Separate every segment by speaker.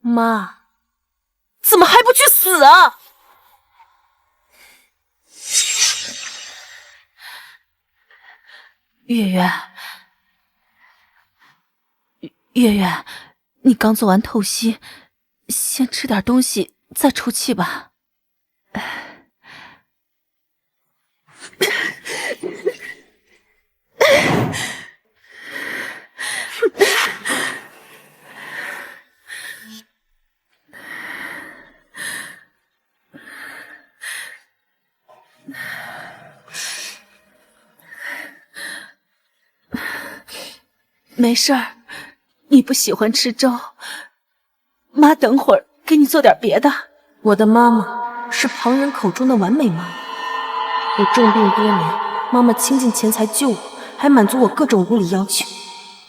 Speaker 1: 妈，怎么还不去死啊？月月，月月，你刚做完透析，先吃点东西再出气吧。没事儿，你不喜欢吃粥，妈等会儿给你做点别的。我的妈妈是旁人口中的完美妈妈，我重病多年，妈妈倾尽钱财救我，还满足我各种无理要求，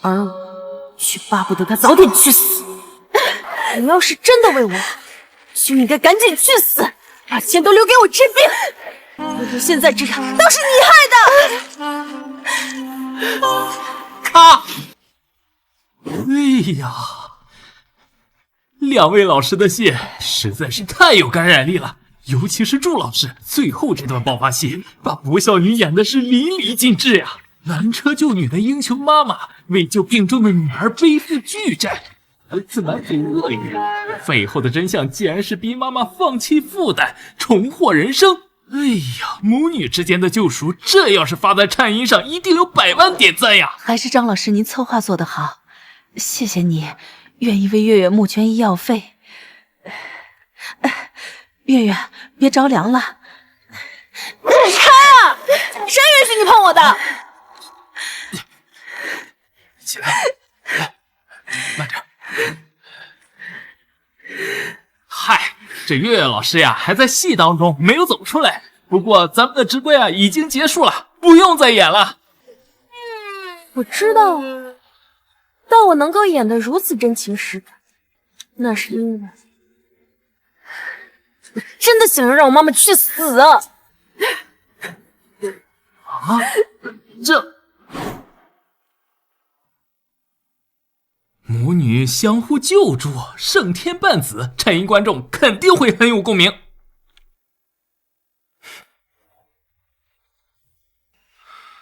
Speaker 1: 而我却巴不得她早点去死。你要是真的为我好，就应该赶紧去死，把钱都留给我治病。我到现在知道都是你害的。
Speaker 2: 咔！哎呀，两位老师的戏实在是太有感染力了，尤其是祝老师最后这段爆发戏，把不孝女演的是淋漓尽致呀！拦车救女的英雄妈妈，为救病重的女儿背负巨债，儿子满嘴恶语，背后的真相竟然是逼妈妈放弃负担，重获人生。哎呀，母女之间的救赎，这要是发在颤音上，一定有100万点赞呀！
Speaker 1: 还是张老师您策划做得好，谢谢你愿意为月月募捐医药费。月月，别着凉了。开啊！谁允许你碰我的？
Speaker 2: 起来，来，慢点。嗨，这月月老师呀，还在戏当中，没有走出来。不过咱们的直播呀已经结束了，不用再演了。
Speaker 1: 我知道啊，但我能够演得如此真情实感，那是因为我真的想要让我妈妈去死啊！
Speaker 2: 啊，这母女相互救助，胜天半子，颤音观众肯定会很有共鸣。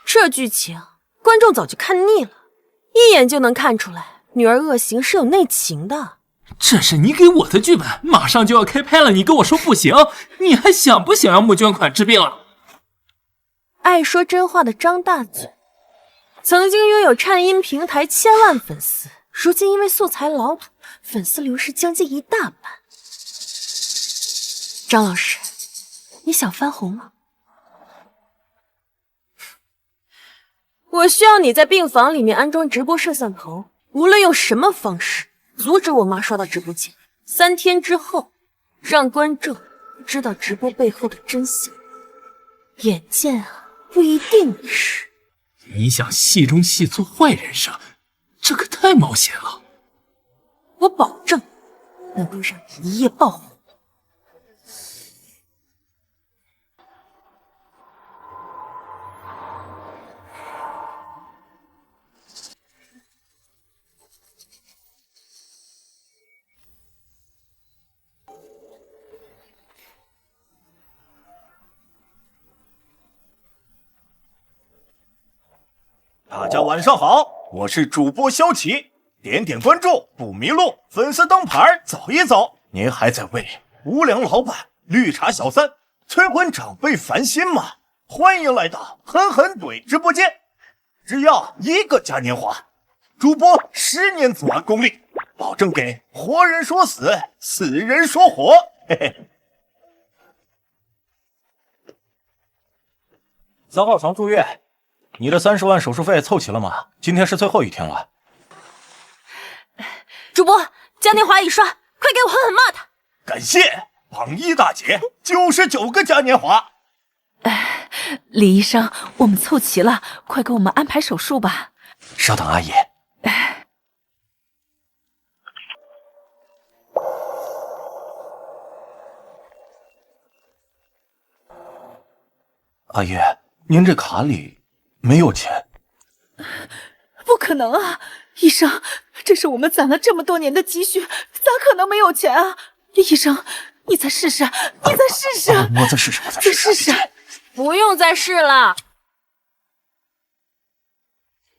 Speaker 1: 这剧情观众早就看腻了，一眼就能看出来女儿恶行是有内情的。
Speaker 2: 这是你给我的剧本，马上就要开拍了，你跟我说不行，你还想不想要募捐款治病了？
Speaker 1: 爱说真话的张大嘴，曾经拥有颤音平台1000万粉丝，如今因为素材老土，粉丝流失将近1大半。张老师，你想翻红吗？我需要你在病房里面安装直播摄像头，无论用什么方式阻止我妈刷到直播间。3天之后，让观众知道直播背后的真相。眼见啊，不一定没事。
Speaker 2: 你想戏中戏做坏人设，这可太冒险了。
Speaker 1: 我保证能够让你一夜爆红。
Speaker 3: 大家晚上好，我是主播萧琪，点点关注不迷路，粉丝灯牌走一走。您还在为无良老板、绿茶小三、催婚长辈烦心吗？欢迎来到狠狠怼直播间，只要1个嘉年华，主播10年子完功力，保证给活人说死，死人说活。嘿嘿。3号床住院。你的30万手术费凑齐了吗？今天是最后一天了。
Speaker 1: 主播，嘉年华已刷，快给我狠狠骂他！
Speaker 3: 感谢榜一大姐99个嘉年华。
Speaker 1: 李医生，我们凑齐了，快给我们安排手术吧。
Speaker 3: 稍等，阿姨。阿姨，您这卡里没有钱。
Speaker 1: 不可能啊！医生，这是我们攒了这么多年的积蓄，咋可能没有钱啊？李医生，你再试试，你再试试。
Speaker 3: 我再试试，我再试试。
Speaker 4: 不用再试了，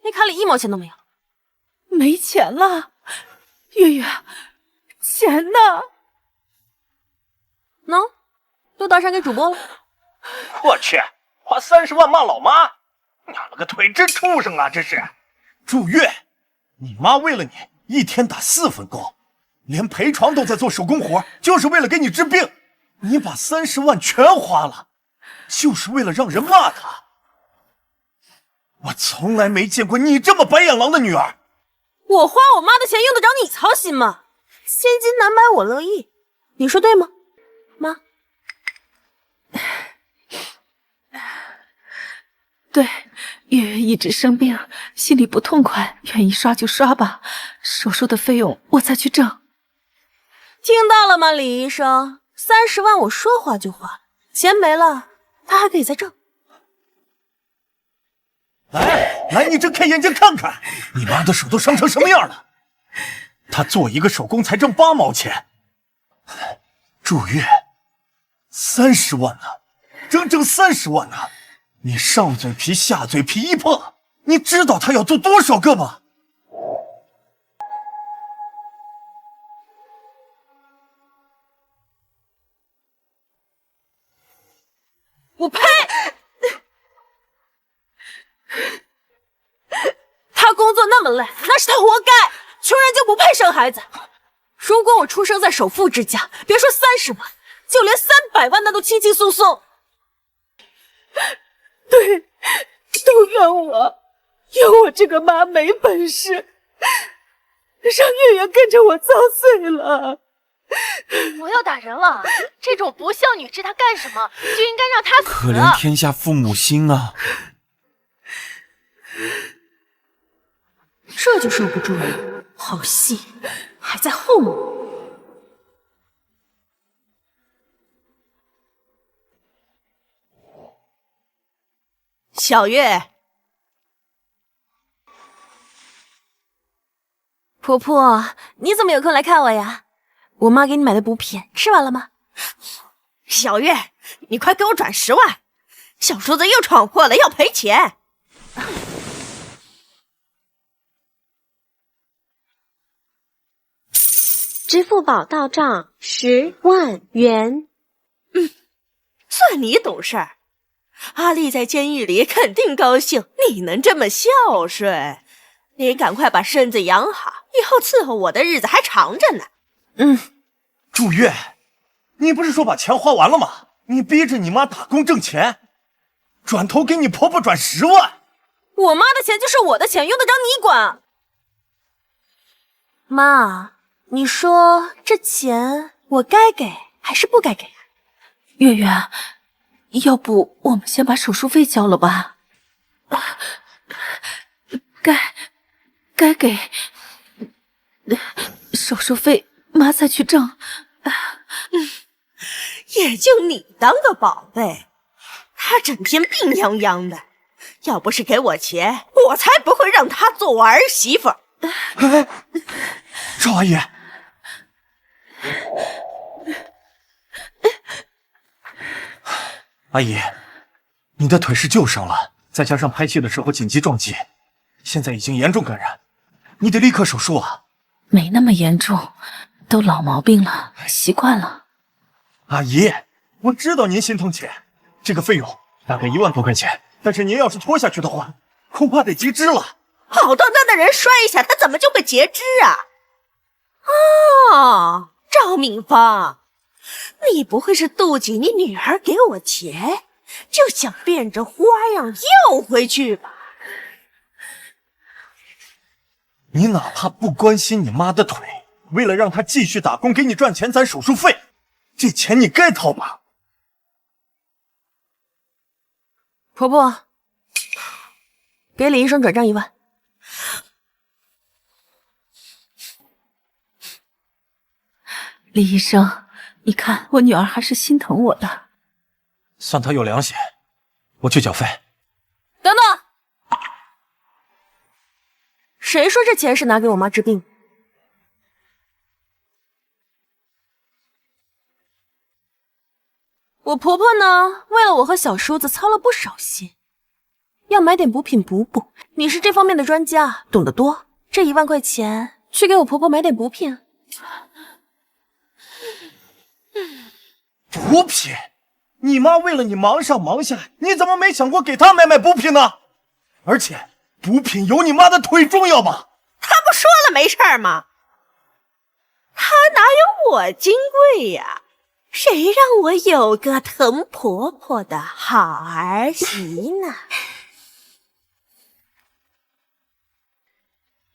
Speaker 4: 那卡里1毛钱都没有。
Speaker 1: 没钱了，月月，钱呢？
Speaker 4: 喏，都打赏给主播了。
Speaker 3: 我去，花30万骂老妈，娘了个腿，真畜生啊！这是。祝月，你妈为了你一天打4份工，连陪床都在做手工活，就是为了给你治病。你把30万全花了，就是为了让人骂她。我从来没见过你这么白眼狼的女儿。
Speaker 4: 我花我妈的钱用得着你操心吗？千金难买我乐意，你说对吗，妈？
Speaker 1: 对，月月一直生病，心里不痛快，愿意刷就刷吧，手术的费用我再去挣。
Speaker 4: 听到了吗，李医生？30万我说花就花，钱没了他还可以再挣。
Speaker 3: 来，你睁开眼睛看看，你妈的手都伤成什么样了？她做一个手工才挣8毛钱，祝月30万呢，整整30万呢！你上嘴皮下嘴皮一碰，你知道她要做多少个吗？
Speaker 4: 我呸！他工作那么累，那是他活该。穷人就不配生孩子。如果我出生在首富之家，别说30万，就连300万那都轻轻松松。
Speaker 1: 对，都怨我这个妈没本事，让月月跟着我遭罪了。
Speaker 5: 我要打人了！这种不孝女治她干什么？就应该让她死。
Speaker 6: 可怜天下父母心啊！
Speaker 4: 这就收不住了，好戏还在后面。
Speaker 7: 小月，
Speaker 4: 婆婆，你怎么有空来看我呀？我妈给你买的补品吃完了吗？
Speaker 7: 小月，你快给我转10万！小叔子又闯祸了，要赔钱。
Speaker 5: 支付宝到账10万元。
Speaker 7: 算你懂事儿。阿丽在监狱里肯定高兴，你能这么孝顺。你赶快把身子养好，以后伺候我的日子还长着呢。
Speaker 3: 祝月，你不是说把钱花完了吗？你逼着你妈打工挣钱，转头给你婆婆转10万。
Speaker 4: 我妈的钱就是我的钱，用得着你管？妈，你说这钱我该给还是不该给啊？
Speaker 1: 月月，要不我们先把手术费交了吧？该给。手术费妈再去挣。
Speaker 7: 也就你当个宝贝，他整天病殃殃的，要不是给我钱，我才不会让他做我儿媳妇。
Speaker 3: 赵阿姨，阿姨，你的腿是旧伤了，再加上拍戏的时候紧急撞击，现在已经严重感染，你得立刻手术啊！
Speaker 1: 没那么严重，都老毛病了，习惯了。
Speaker 3: 阿姨，我知道您心疼钱，这个费用大概1万多块钱，但是您要是拖下去的话，恐怕得截肢了。
Speaker 7: 好端端的人摔一下，他怎么就会截肢啊？哦，赵敏芳，你不会是妒忌你女儿给我钱，就想变着花样要回去吧？
Speaker 3: 你哪怕不关心你妈的腿，为了让她继续打工给你赚钱攒手术费，这钱你该掏吧？
Speaker 4: 婆婆，给李医生转账1万。
Speaker 1: 李医生，你看我女儿还是心疼我的。
Speaker 3: 算她有良心，我去缴费。
Speaker 4: 等等，谁说这钱是拿给我妈治病？我婆婆呢，为了我和小叔子操了不少心，要买点补品补补。你是这方面的专家，懂得多。这1万块钱，去给我婆婆买点补品。
Speaker 3: 补品？你妈为了你忙上忙下，你怎么没想过给她买补品呢？而且补品有你妈的腿重要吗？
Speaker 7: 她不说了没事吗？她哪有我金贵呀？谁让我有个疼婆婆的好儿媳呢？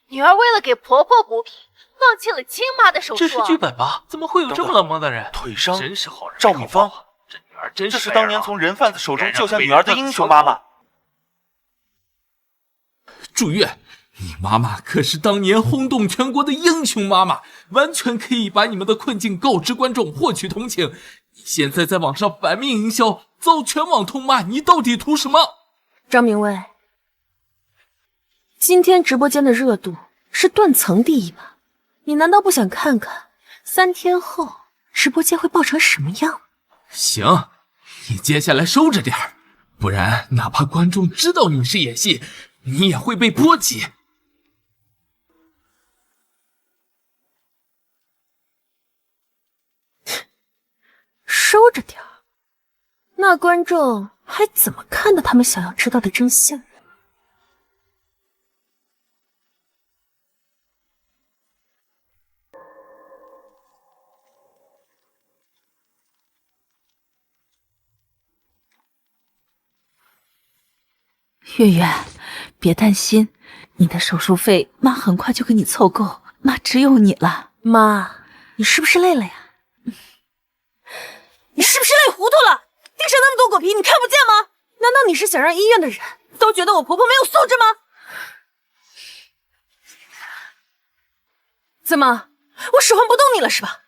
Speaker 5: 女儿为了给婆婆补品，放弃了亲妈的手术。
Speaker 2: 这是剧本吧？怎么会有这么冷漠的人？
Speaker 6: 腿伤，
Speaker 2: 真是好人。
Speaker 6: 赵敏芳，
Speaker 2: 这女儿真
Speaker 6: 这是当年从人贩子手中救下女儿的英雄妈妈。
Speaker 2: 祝月，你妈妈可是当年轰动全国的英雄妈妈，完全可以把你们的困境告知观众，获取同情。你现在在网上反面营销，遭全网痛骂，你到底图什么？
Speaker 4: 张明卫，今天直播间的热度是断层第一吧？你难道不想看看3天后直播间会爆成什么样？
Speaker 2: 行，你接下来收着点儿，不然哪怕观众知道你是演戏，你也会被波及。
Speaker 4: 收着点儿，那观众还怎么看到他们想要知道的真相？
Speaker 1: 月月，别担心，你的手术费妈很快就给你凑够，妈只有你了。
Speaker 4: 妈，你是不是累了呀？你是不是累糊涂了？地上那么多果皮，你看不见吗？难道你是想让医院的人都觉得我婆婆没有素质吗？怎么，我使唤不动你了是吧？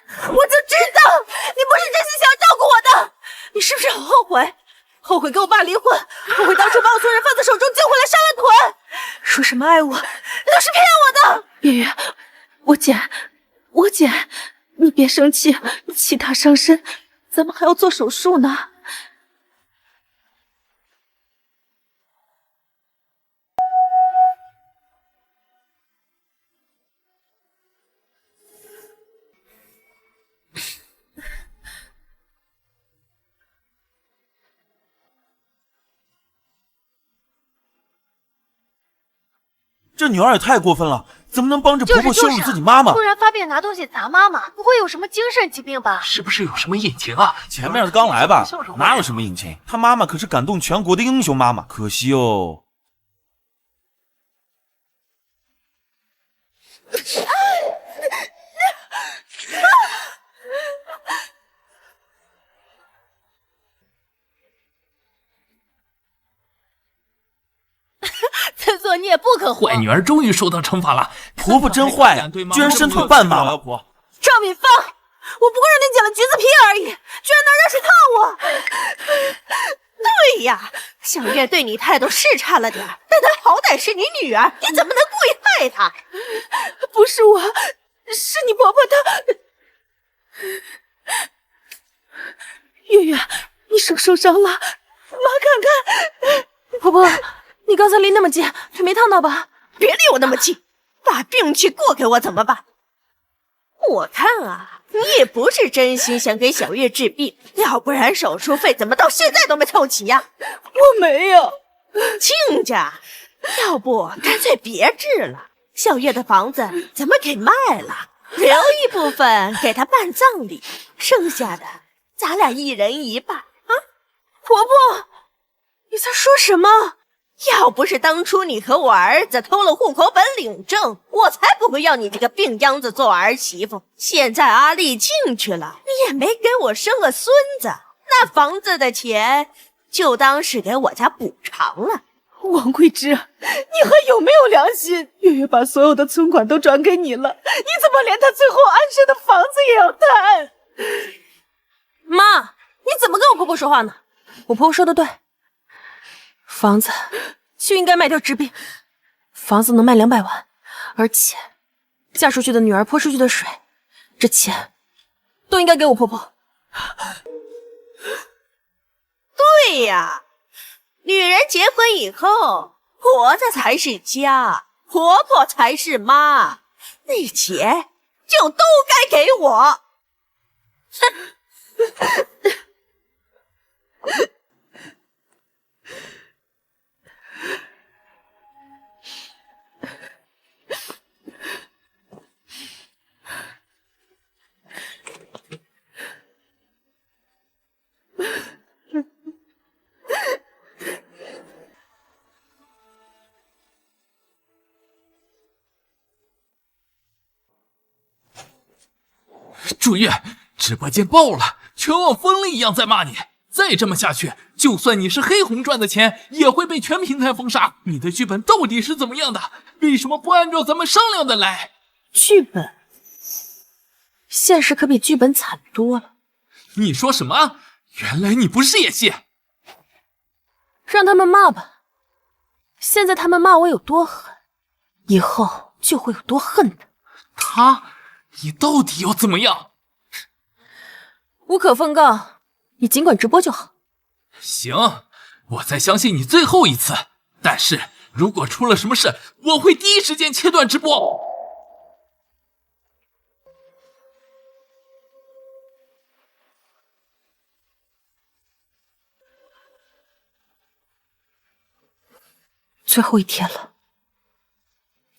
Speaker 4: 我就知道你不是真心想要照顾我的，你是不是很后悔？后悔跟我爸离婚，后悔当初把我从人贩子手中救回来杀了腿，说什么爱我都是骗我的。
Speaker 1: 月月，我姐，你别生气，气她伤身，咱们还要做手术呢。
Speaker 6: 这女儿也太过分了，怎么能帮着婆婆羞辱自己妈妈？
Speaker 5: 突然发病拿东西砸妈妈，不会有什么精神疾病吧？
Speaker 2: 是不是有什么隐情啊？
Speaker 6: 前面的刚来吧，哪有什么隐情？她妈妈可是感动全国的英雄妈妈，可惜哦。
Speaker 4: 此所你也不可活。
Speaker 2: 坏女儿终于受到惩罚了，
Speaker 6: 婆婆真坏呀，居然伸腿绊妈妈。
Speaker 4: 赵敏芳，我不过让你捡了橘子皮而已，居然能让是套我。
Speaker 7: 对呀，小月对你态度是差了点，但她好歹是你女儿，你怎么能故意害她？
Speaker 1: 不是我，是你婆婆她。月月，你手受伤了，妈看看。
Speaker 4: 婆婆，你刚才离那么近，腿没烫到吧？
Speaker 7: 别离我那么近，把病气过给我怎么办？我看啊，你也不是真心想给小月治病，要不然手术费怎么到现在都没凑齐呀？
Speaker 1: 我没有。
Speaker 7: 亲家，要不干脆别治了，小月的房子咱们给卖了，留一部分给她办葬礼，剩下的咱俩一人一半啊！
Speaker 4: 婆婆，你在说什么？
Speaker 7: 要不是当初你和我儿子偷了户口本领证，我才不会要你这个病秧子做儿媳妇。现在阿丽进去了，你也没给我生个孙子，那房子的钱就当是给我家补偿了。
Speaker 1: 王桂芝，你还有没有良心？月月把所有的存款都转给你了，你怎么连她最后安身的房子也要贪？
Speaker 4: 妈，你怎么跟我婆婆说话呢？我婆婆说的对，房子就应该卖掉治病，房子能卖200万，而且嫁出去的女儿泼出去的水，这钱
Speaker 1: 都应该给我婆婆。
Speaker 7: 对呀，女人结婚以后，婆子才是家，婆婆才是妈，那钱就都该给我。
Speaker 2: 祝月，直播间爆了，全网疯了一样在骂你。再这么下去，就算你是黑红赚的钱，也会被全平台封杀。你的剧本到底是怎么样的？为什么不按照咱们商量的来？
Speaker 1: 剧本，现实可比剧本惨多了。
Speaker 2: 你说什么？原来你不是演戏？
Speaker 1: 让他们骂吧。现在他们骂我有多狠，以后就会有多恨他。
Speaker 2: 你到底要怎么样？
Speaker 1: 无可奉告，你尽管直播就好。
Speaker 2: 行，我再相信你最后一次。但是如果出了什么事，我会第一时间切断直播。
Speaker 1: 最后一天了，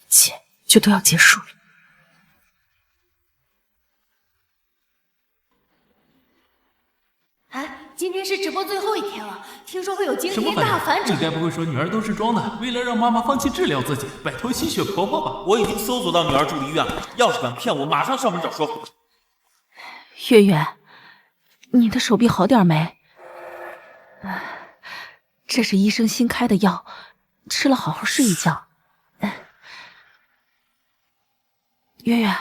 Speaker 1: 一切就都要结束了。
Speaker 5: 今天是直播最后一天了，听说会有惊天大反转。
Speaker 2: 你该不会说女儿都是装的，为了让妈妈放弃治疗自己，摆脱吸血婆婆吧？
Speaker 6: 我已经搜索到女儿住的医院了，要是敢骗我，马上上门找说法。
Speaker 1: 月月，你的手臂好点没？这是医生新开的药，吃了好好睡一觉。月月，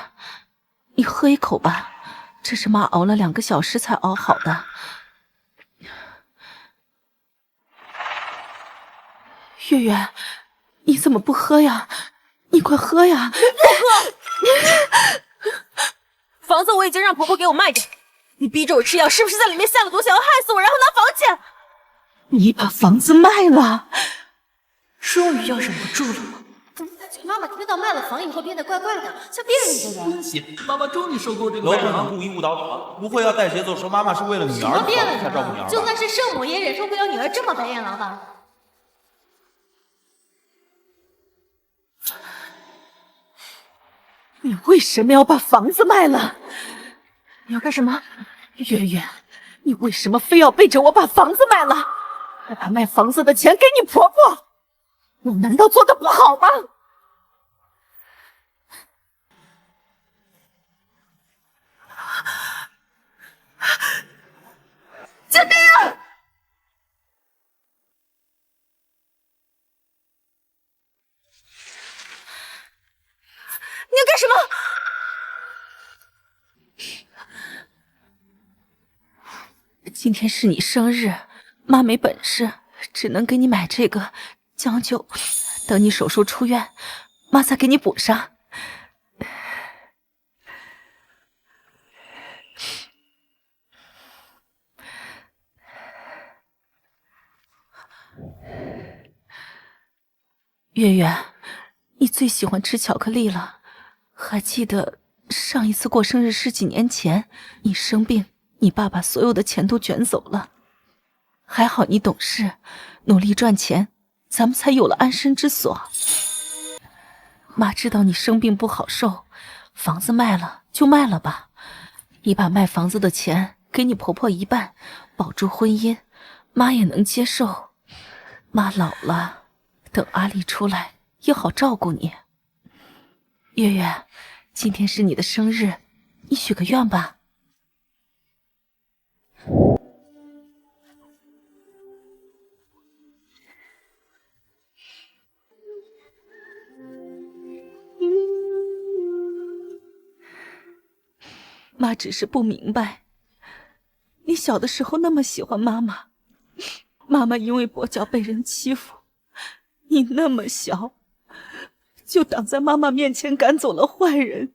Speaker 1: 你喝一口吧，这是妈熬了2个小时才熬好的。月月，你怎么不喝呀？你快喝呀！不喝。房子我已经让婆婆给我卖掉，你逼着我吃药，是不是在里面下了毒，想要害死我，然后拿房钱？你把房子卖了，终于要忍不住了吗？
Speaker 5: 怎么感觉妈妈听到卖了房以后变得怪怪的，像变了一个人？
Speaker 2: 恭喜，妈妈终于受够这个
Speaker 6: 楼
Speaker 2: 外行。
Speaker 6: 主故意误导我，不会要带节奏说妈妈是为了女儿
Speaker 5: 变了
Speaker 6: 才照顾女儿吧？
Speaker 5: 就算是圣母也忍受不了女儿这么白眼狼吧？
Speaker 1: 你为什么要把房子卖了？你要干什么？月月，你为什么非要背着我把房子卖了？还把卖房子的钱给你婆婆，我难道做的不好吗？救命啊！你要干什么？今天是你生日，妈没本事，只能给你买这个，将就等你手术出院，妈再给你补上。月月，你最喜欢吃巧克力了。还记得上一次过生日是几年前，你生病，你爸把所有的钱都卷走了。还好你懂事，努力赚钱，咱们才有了安身之所。妈知道你生病不好受，房子卖了就卖了吧。你把卖房子的钱给你婆婆一半，保住婚姻，妈也能接受。妈老了，等阿丽出来也好照顾你。月月，今天是你的生日，你许个愿吧。妈只是不明白，你小的时候那么喜欢妈妈，妈妈因为跛脚被人欺负，你那么小就挡在妈妈面前赶走了坏人，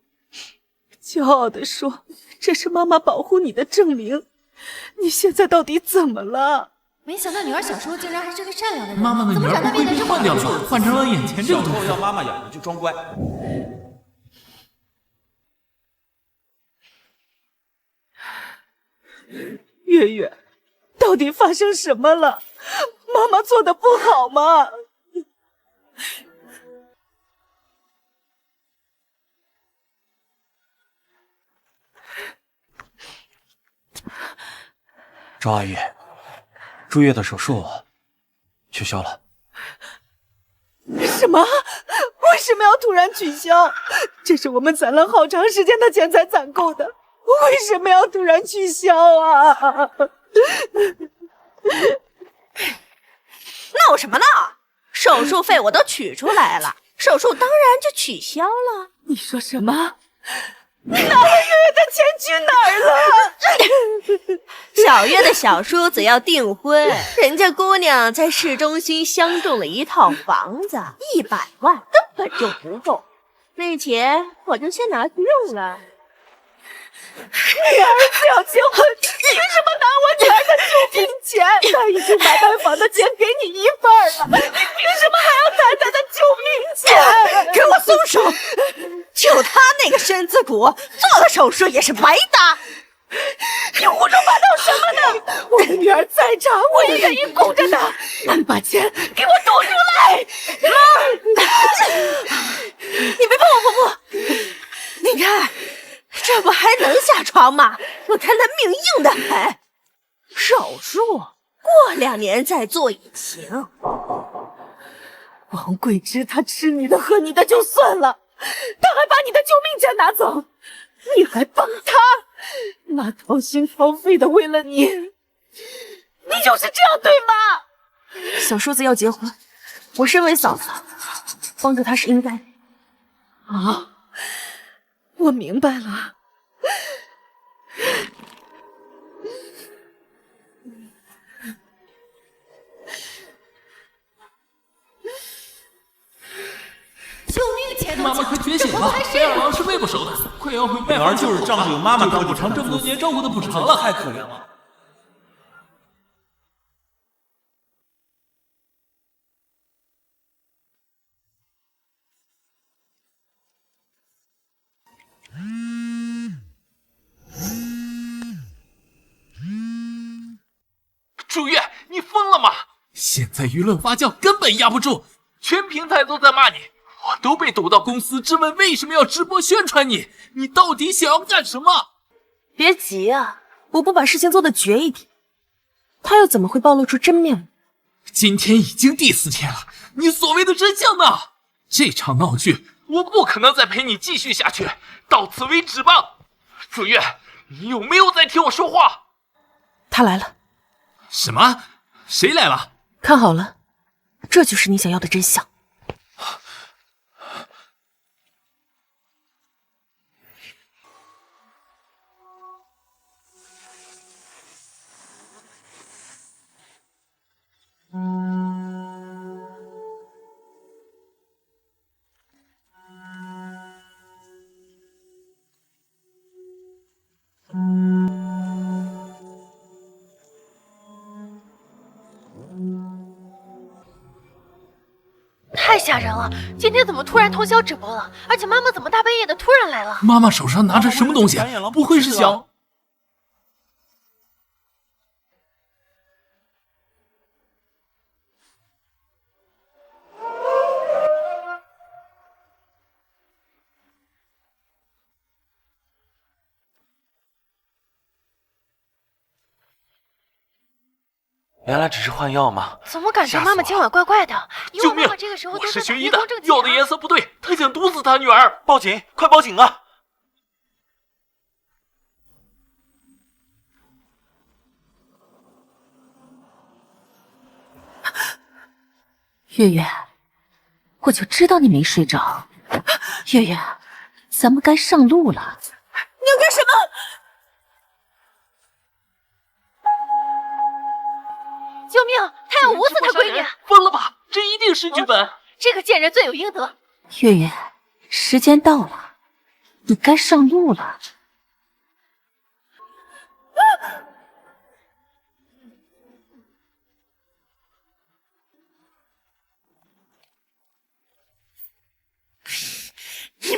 Speaker 1: 骄傲地说这是妈妈保护你的证明。你现在到底怎么了？
Speaker 4: 没想到女儿小时候竟然还是个善良的人，
Speaker 2: 妈妈的女儿不会被换掉了，换成了眼前这个
Speaker 6: 小时候要妈妈养的就装乖。
Speaker 1: 月月，到底发生什么了？妈妈做的不好吗？
Speaker 3: 周阿姨，朱月的手术取消了。
Speaker 1: 什么？为什么要突然取消？这是我们攒了好长时间的钱才攒够的，为什么要突然取消啊？
Speaker 7: 闹什么闹？手术费我都取出来了，手术当然就取消了。
Speaker 1: 你说什么？那月月的钱去哪儿了？
Speaker 7: 小月的小叔子要订婚，人家姑娘在市中心相中了一套房子，100万根本就不够，那钱我就先拿去用了。
Speaker 1: 你儿子要结婚，你为什么拿我女儿的救命钱？他已经把买房的钱给你一半了，你凭什么还要谈他的救命钱？
Speaker 7: 给我松手！就他那个身子骨，做了手术也是白搭。
Speaker 1: 你胡说八道什么呢？我的女儿再差，我也愿意供着她。你把钱给我吐出来！
Speaker 7: 你别碰我婆婆！你看，这不还能下床吗？我看她命硬得很。手术过2年再做也行。
Speaker 1: 王桂枝她吃你的喝你的就算了，她还把你的救命钱拿走，你还帮她，妈掏心掏肺的为了你，你就是这样对吗？
Speaker 4: 小叔子要结婚，我身为嫂子，帮着他是应该的。
Speaker 1: 啊，我明白了。
Speaker 4: 救命钱都
Speaker 2: 妈妈快觉醒了！白二郎是喂不熟的，快要回拜
Speaker 6: 女儿就是仗着有妈妈
Speaker 2: 就当补偿这么多年照顾的补偿了，
Speaker 6: 太可怜了。
Speaker 2: 朱月，你疯了吗？现在舆论发酵根本压不住，全平台都在骂你，我都被堵到公司质问为什么要直播宣传你，你到底想要干什么？
Speaker 4: 别急啊，我不把事情做得绝一点，他又怎么会暴露出真面目？
Speaker 2: 今天已经第4天了，你所谓的真相呢？这场闹剧我不可能再陪你继续下去，到此为止吧。朱月，你有没有在听我说话？
Speaker 4: 他来了。
Speaker 2: 什么？谁来了？
Speaker 4: 看好了，这就是你想要的真相。
Speaker 5: 太吓人了！今天怎么突然通宵直播了？而且妈妈怎么大半夜的突然来了？
Speaker 2: 妈妈手上拿着什么东西？不会是想……
Speaker 6: 原来只是换药吗？
Speaker 5: 怎么感觉妈妈今晚怪怪的？因为
Speaker 2: 救命！
Speaker 5: 妈妈这个时候
Speaker 2: 我
Speaker 5: 都在
Speaker 2: 是学医的
Speaker 5: 打月光正，
Speaker 2: 药的颜色不对，他想毒死他女儿。
Speaker 6: 报警！快报警啊！
Speaker 4: 月月，我就知道你没睡着。月月，咱们该上路了。
Speaker 1: 你要干什么？
Speaker 5: 救命！他要捂死他闺女！
Speaker 2: 疯了吧？这一定是剧本。
Speaker 5: 这个贱人罪有应得。
Speaker 4: 月月，时间到了，你该上路了。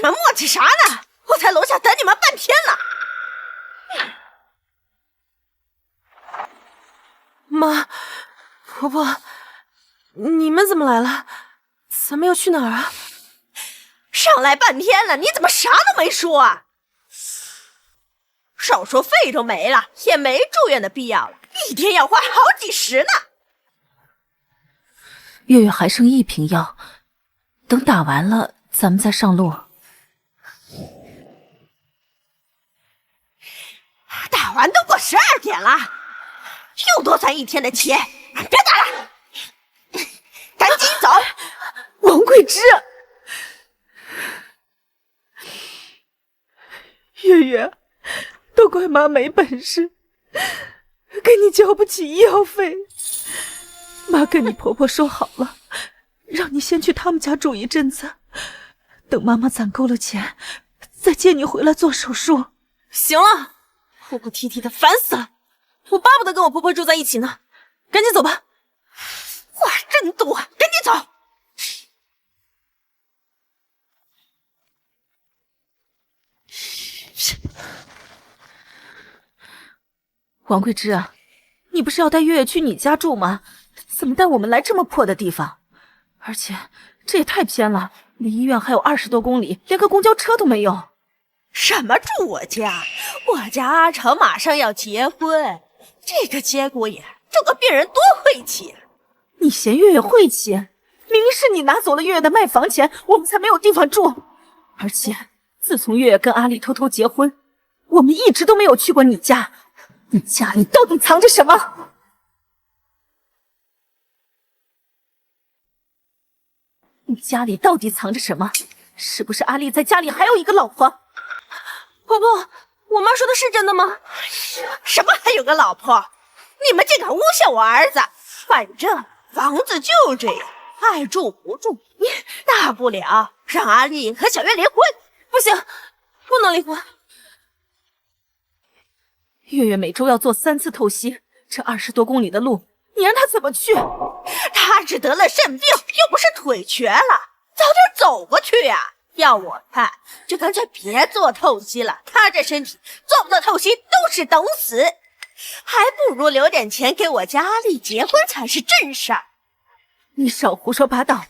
Speaker 7: 们磨叽啥呢？我在楼下等你们半天了。
Speaker 4: 妈，婆婆，你们怎么来了？咱们要去哪儿啊？
Speaker 7: 上来半天了，你怎么啥都没说啊？手术费都没了，也没住院的必要了，一天要花好几十呢。
Speaker 1: 月月还剩1瓶药，等打完了咱们再上路。
Speaker 7: 打完都过12点了，又多攒1天的钱，别打了，赶紧走。
Speaker 4: 王桂枝，月月，都怪妈没本事，给你交不起医药费。妈跟你婆婆说好了，让你先去他们家住一阵子，等妈妈攒够了钱，再接你回来做手术。行了，哭哭啼啼的烦死了，我巴不得跟我婆婆住在一起呢。赶紧走吧。
Speaker 7: 话真多，赶紧走。
Speaker 1: 王桂枝啊，你不是要带月月去你家住吗？怎么带我们来这么破的地方？而且这也太偏了，离医院还有20多公里，连个公交车都没有。
Speaker 7: 什么住我家？我家阿成马上要结婚，这个节骨眼，住个病人多晦气啊！
Speaker 1: 你嫌月月晦气？明明是你拿走了月月的卖房钱，我们才没有地方住。而且自从月月跟阿丽偷偷结婚，我们一直都没有去过你家。你家里到底藏着什么？你家里到底藏着什么？是不是阿丽在家里还有一个老婆？
Speaker 4: 婆婆，我妈说的是真的吗？
Speaker 7: 什么还有个老婆？你们竟敢诬陷我儿子！反正房子就这样，爱住不住，大不了让阿丽和小月离婚。
Speaker 4: 不行，不能离婚。
Speaker 1: 月月每周要做3次透析，这20多公里的路，你让她怎么去？
Speaker 7: 她是得了肾病，又不是腿瘸了，早点走过去呀！要我看，就干脆别做透析了。她这身体做不做透析都是等死，还不如留点钱给我家阿丽结婚才是正事儿。
Speaker 1: 你少胡说八道，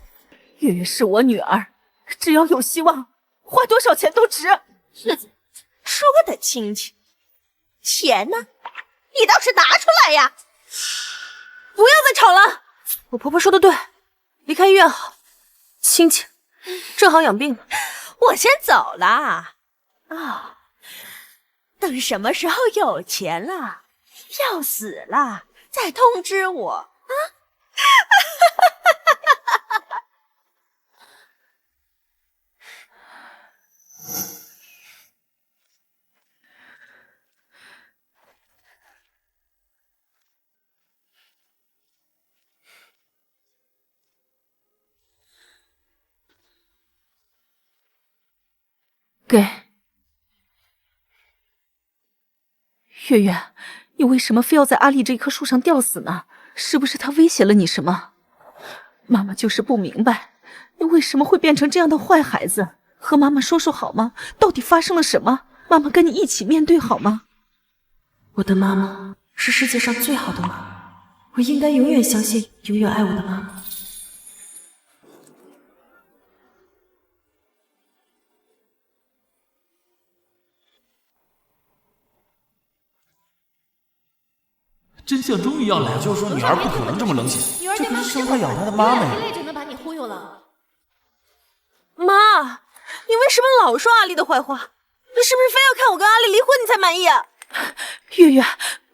Speaker 1: 月月是我女儿，只要有希望，花多少钱都值。
Speaker 7: 说的轻轻，钱呢？你倒是拿出来呀！
Speaker 4: 不要再吵了，我婆婆说的对，离开医院好，亲戚正好养病。
Speaker 7: 我先走了啊，等什么时候有钱了，要死了再通知我啊！
Speaker 1: 给。月月，你为什么非要在阿丽这棵树上吊死呢？是不是她威胁了你什么？妈妈就是不明白，你为什么会变成这样的坏孩子？和妈妈说说好吗？到底发生了什么？妈妈跟你一起面对好吗？
Speaker 4: 我的妈妈是世界上最好的妈，我应该永远相信，永远爱我的妈妈。
Speaker 2: 真相终于要来了，
Speaker 6: 就说女儿不可能这么冷血，这可是生她养她的妈妈呀！
Speaker 5: 累就能把你忽悠了。
Speaker 4: 妈，你为什么老说阿丽的坏话？你是不是非要看我跟阿丽离婚你才满意啊？
Speaker 1: 月月，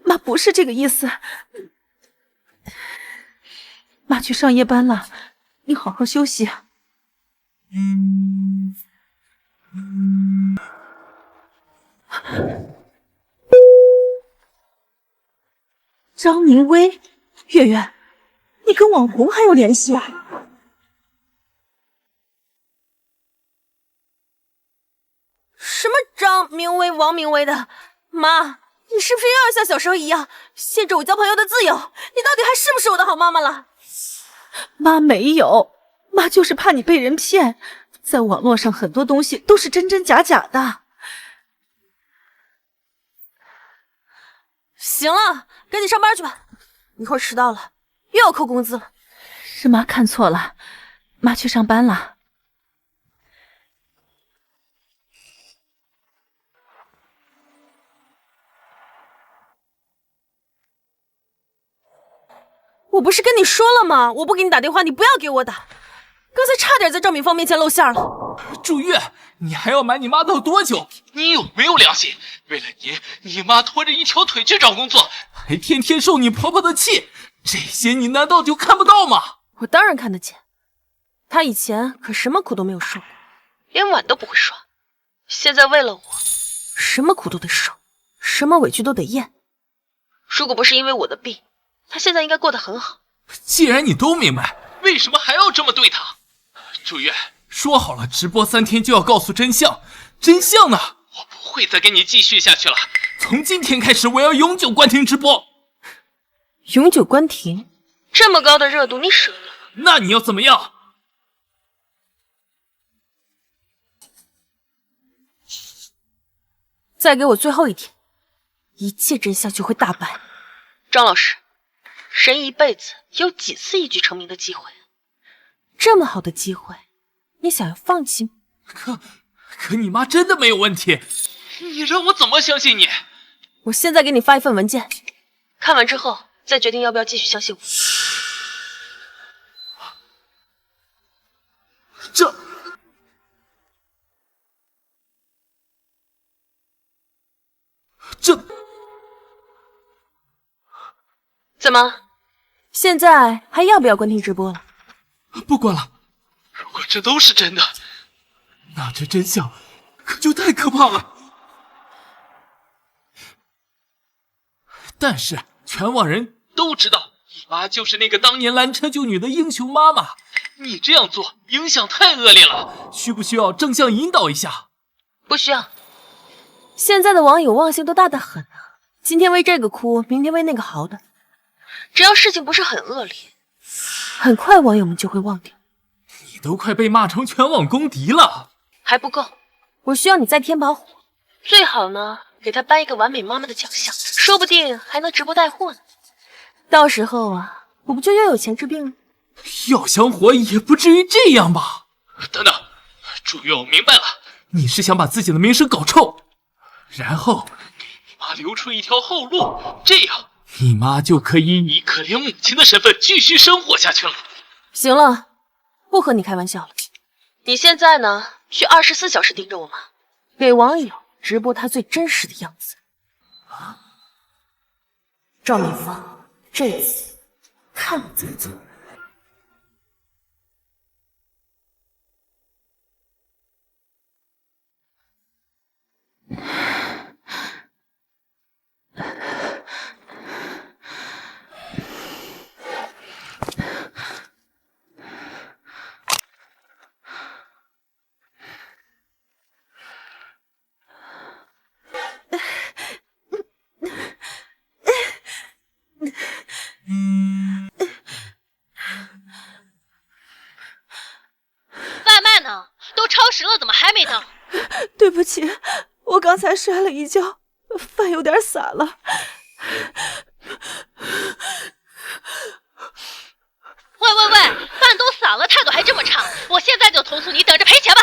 Speaker 1: 妈不是这个意思。妈去上夜班了，你好好休息。张明威，月月，你跟网红还有联系啊？
Speaker 4: 什么张明威、王明威的？妈，你是不是又要像小时候一样限制我交朋友的自由？你到底还是不是我的好妈妈了？
Speaker 1: 妈没有，妈就是怕你被人骗，在网络上很多东西都是真真假假的。
Speaker 4: 行了，赶紧上班去吧，一会儿迟到了又要扣工资了。
Speaker 1: 是妈看错了，妈去上班了。
Speaker 4: 我不是跟你说了吗？我不给你打电话，你不要给我打。刚才差点在赵敏芳面前露馅了。
Speaker 2: 祝月，你还要瞒你妈到多久？你有没有良心？为了你妈拖着一条腿去找工作，还天天受你婆婆的气，这些你难道就看不到吗？
Speaker 4: 我当然看得见，她以前可什么苦都没有受过，
Speaker 5: 连碗都不会刷，现在为了我，
Speaker 4: 什么苦都得受，什么委屈都得咽。
Speaker 5: 如果不是因为我的病，她现在应该过得很好。
Speaker 2: 既然你都明白，为什么还要这么对她？祝月，说好了直播3天就要告诉真相，真相呢？我不会再跟你继续下去了。从今天开始，我要永久关停直播。
Speaker 4: 永久关停？
Speaker 5: 这么高的热度，你舍得？
Speaker 2: 那你要怎么样？
Speaker 4: 再给我最后一天，一切真相就会大白。
Speaker 5: 张老师，人一辈子有几次一举成名的机会？
Speaker 4: 这么好的机会，你想要放弃吗？
Speaker 2: 可你妈真的没有问题，你让我怎么相信你？
Speaker 4: 我现在给你发一份文件，
Speaker 5: 看完之后再决定要不要继续相信我。
Speaker 2: 这
Speaker 5: 怎么？
Speaker 4: 现在还要不要关停直播了？
Speaker 2: 不管了。如果这都是真的，那这真相可就太可怕了。但是全网人都知道，你妈就是那个当年拦车救女的英雄妈妈。你这样做影响太恶劣了，需不需要正向引导一下？
Speaker 5: 不需要。
Speaker 4: 现在的网友忘性都大得很啊，今天为这个哭，明天为那个嚎的。
Speaker 5: 只要事情不是很恶劣，
Speaker 4: 很快网友们就会忘掉。
Speaker 2: 你都快被骂成全网公敌了，
Speaker 5: 还不够。
Speaker 4: 我需要你再添把火，
Speaker 5: 最好呢，给她颁一个完美妈妈的奖项，说不定还能直播带货呢。
Speaker 4: 到时候啊，我不就又有钱治病了？
Speaker 2: 要想火也不至于这样吧？等等，祝月，我明白了，你是想把自己的名声搞臭，然后给你妈留出一条后路，这样你妈就可以以可怜母亲的身份继续生活下去了。
Speaker 4: 行了，不和你开玩笑了。
Speaker 5: 你现在呢，去24小时盯着我妈，
Speaker 4: 给网友直播她最真实的样子。赵敏芳，这次看你怎么做。
Speaker 5: 外卖呢？都超时了，怎么还没到？
Speaker 1: 对不起，我刚才摔了一跤，饭有点洒了。
Speaker 5: 喂，饭都洒了，态度还这么差，我现在就投诉你，等着赔钱吧。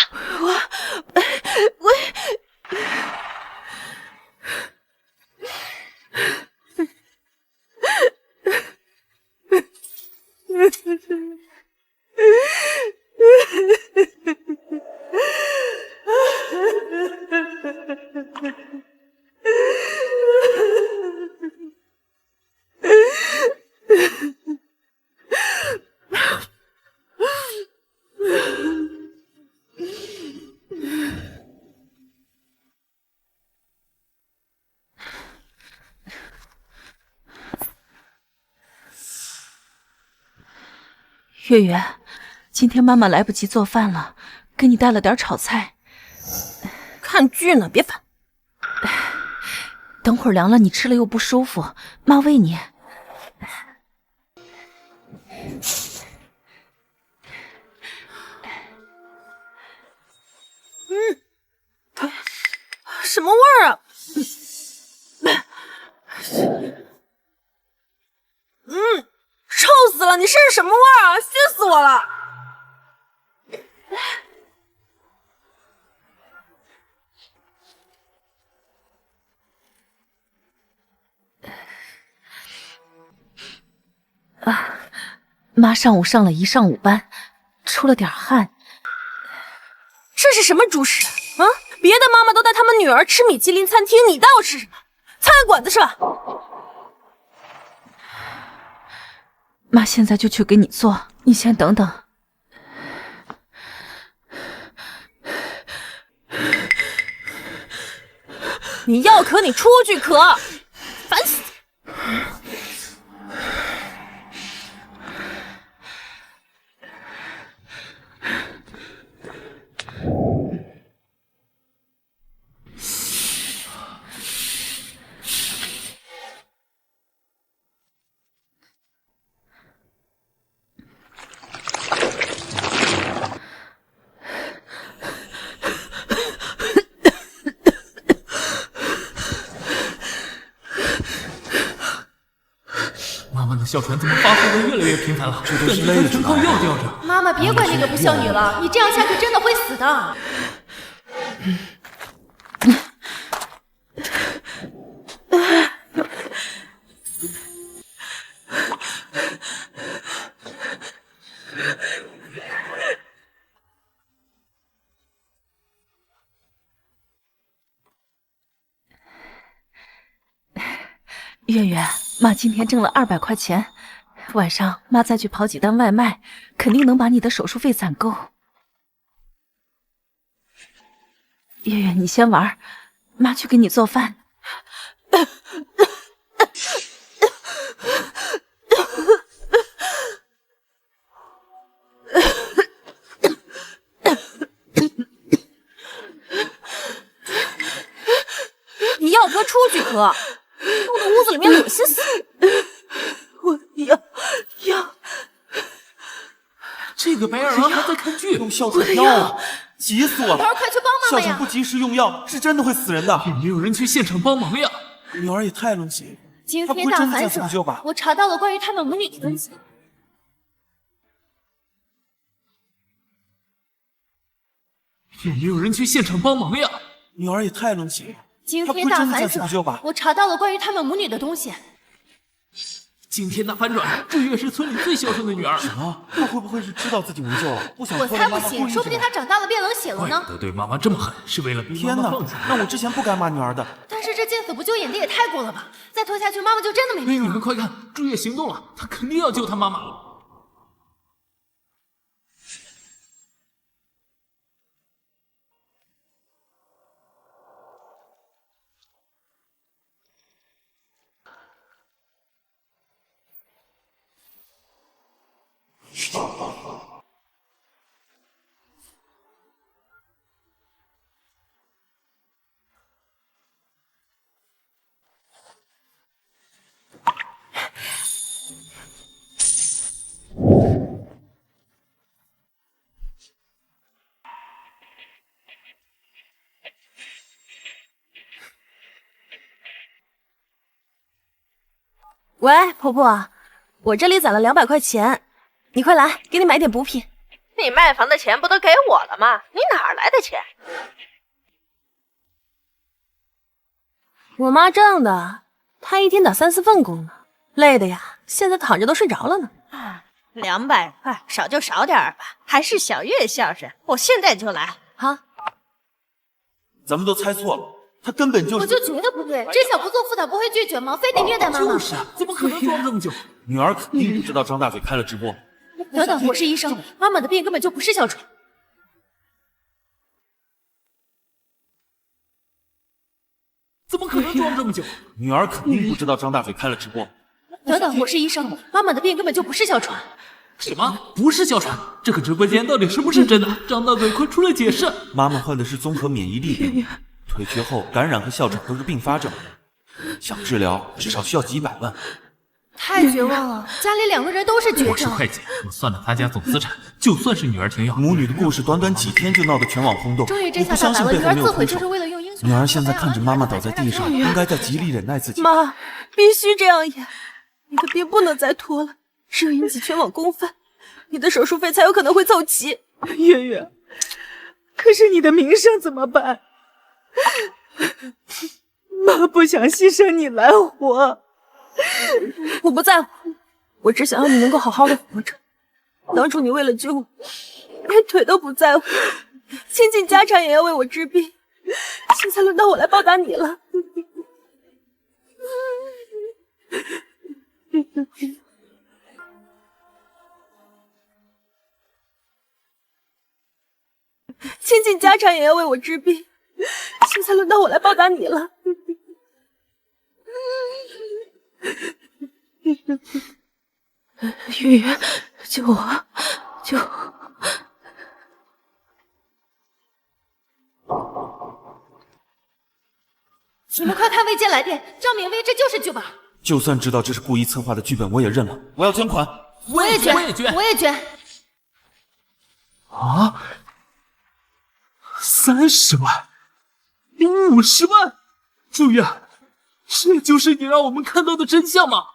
Speaker 1: 月月，今天妈妈来不及做饭了，给你带了点炒菜。
Speaker 4: 看剧呢，别烦。
Speaker 1: 等会儿凉了，你吃了又不舒服，妈喂你。
Speaker 4: 什么味儿啊？臭死了！你身上什么味儿啊？熏死我了！
Speaker 1: 妈上午上了一上午班，出了点汗。
Speaker 4: 这是什么猪食啊？别的妈妈都带他们女儿吃米其林餐厅，你带我吃什么？苍蝇馆子是吧？
Speaker 1: 妈现在就去给你做，你先等等。
Speaker 4: 你要咳你出去咳，烦死！
Speaker 2: 妈妈的哮喘怎么发作的越来越频繁了？
Speaker 6: 这都是累着
Speaker 2: 整口药吊着。
Speaker 5: 妈妈，别管那个不孝女了，你这样下去真的会死的。
Speaker 1: 月月，妈今天挣了200块钱，晚上妈再去跑几单外卖，肯定能把你的手术费攒够。月月，你先玩，妈去给你做饭。
Speaker 4: 你要咳出去咳，弄得屋子里面恶心死！
Speaker 1: 我要。
Speaker 2: 这个白眼狼还在看剧，
Speaker 6: 用哮喘药，急死我了！
Speaker 5: 女儿，快去帮妈妈呀！
Speaker 6: 哮喘不及时用药是真的会死人的。
Speaker 2: 有没有人去现场帮忙呀？
Speaker 6: 女儿也太冷血，
Speaker 5: 今
Speaker 6: 她不会
Speaker 5: 天大反
Speaker 6: 真的在抢
Speaker 5: 转
Speaker 6: 救吧？
Speaker 5: 我查到了关于他们母女的东西。
Speaker 2: 有没有人去现场帮忙呀？
Speaker 6: 女儿也太冷血，
Speaker 5: 今
Speaker 6: 她不会真的在
Speaker 5: 天大反转
Speaker 6: 抢救吧？
Speaker 5: 我查到了关于他们母女的东西。
Speaker 2: 今天大反转，这月是村里最孝顺的女儿。
Speaker 6: 啊，她会不会是知道自己无救了，不想
Speaker 5: 我
Speaker 6: 拖着妈妈
Speaker 5: 才不信，说不定她长大了变冷血了呢。
Speaker 2: 怪不得对妈妈这么狠，是为了逼妈
Speaker 6: 天哪
Speaker 2: 妈放下。！
Speaker 6: 那我之前不该骂女儿的。
Speaker 5: 但是这见死不救演的也太过了吧！再拖下去，妈妈就真的没
Speaker 2: 美女
Speaker 5: 命了。
Speaker 2: 们快看，朱月行动了，她肯定要救她妈妈。
Speaker 4: 喂，婆婆，我这里攒了200块钱，你快来，给你买点补品。
Speaker 7: 你卖房的钱不都给我了吗？你哪儿来的钱？
Speaker 4: 我妈挣的，她一天打3、4份工呢，累的呀，现在躺着都睡着了呢。
Speaker 7: 200块，少就少点吧，还是小月孝顺。我现在就来。
Speaker 4: 好，
Speaker 6: 咱们都猜错了，她根本就是……
Speaker 5: 我就觉得不对，这小不做妇，她不会拒绝吗？非得虐待妈妈？
Speaker 2: 就是啊，怎么可能装这么久？
Speaker 6: 女儿肯定不知道张大嘴开了直播。
Speaker 5: 等等，我是医生，妈妈的病根本就不是哮喘。
Speaker 2: 怎么可能装这么久？
Speaker 6: 女儿肯定不知道张大嘴开了直播。
Speaker 5: 等等，我是医生，妈妈的病根本就不是哮喘。
Speaker 2: 什么？不是哮喘？这个直播间到底是不是真的？张大嘴，快出来解释！
Speaker 6: 妈妈患的是综合免疫力病，腿瘸后感染和哮喘都是并发症，想治疗至少需要几百万。
Speaker 4: 太绝望了，家里2个人都是绝
Speaker 2: 我是
Speaker 4: 症。
Speaker 2: 会计，我算了他家总资产，就算是女儿停药，
Speaker 6: 母女的故事短短几天就闹得全网轰动，
Speaker 5: 终于
Speaker 6: 我
Speaker 5: 真相大白了，
Speaker 6: 不相信背
Speaker 5: 女
Speaker 6: 后没有凶手
Speaker 5: 儿自毁就是。为了用英雄。
Speaker 6: 女儿现在看着妈妈倒在地上，应该在极力忍耐自己。
Speaker 4: 妈，必须这样演，你的病不能再拖了，只有引起全网公愤，你的手术费才有可能会凑齐。
Speaker 1: 月月，可是你的名声怎么办？妈不想牺牲你来活。
Speaker 4: 我不在乎，我只想要你能够好好的活着。当初你为了救我，连腿都不在乎，倾尽家产也要为我治病，现在轮到我来报答你了。倾尽家产也要为我治病，现在轮到我来报答你了。
Speaker 1: 月月，救我！救我！
Speaker 4: 你们快看未接来电，赵明威，这就是剧本。
Speaker 6: 就算知道这是故意策划的剧本，我也认了。我要捐款。
Speaker 5: 我也捐，
Speaker 2: 我也捐，
Speaker 5: 我也捐。
Speaker 2: 啊！30万，50万！朱月，这就是你让我们看到的真相吗？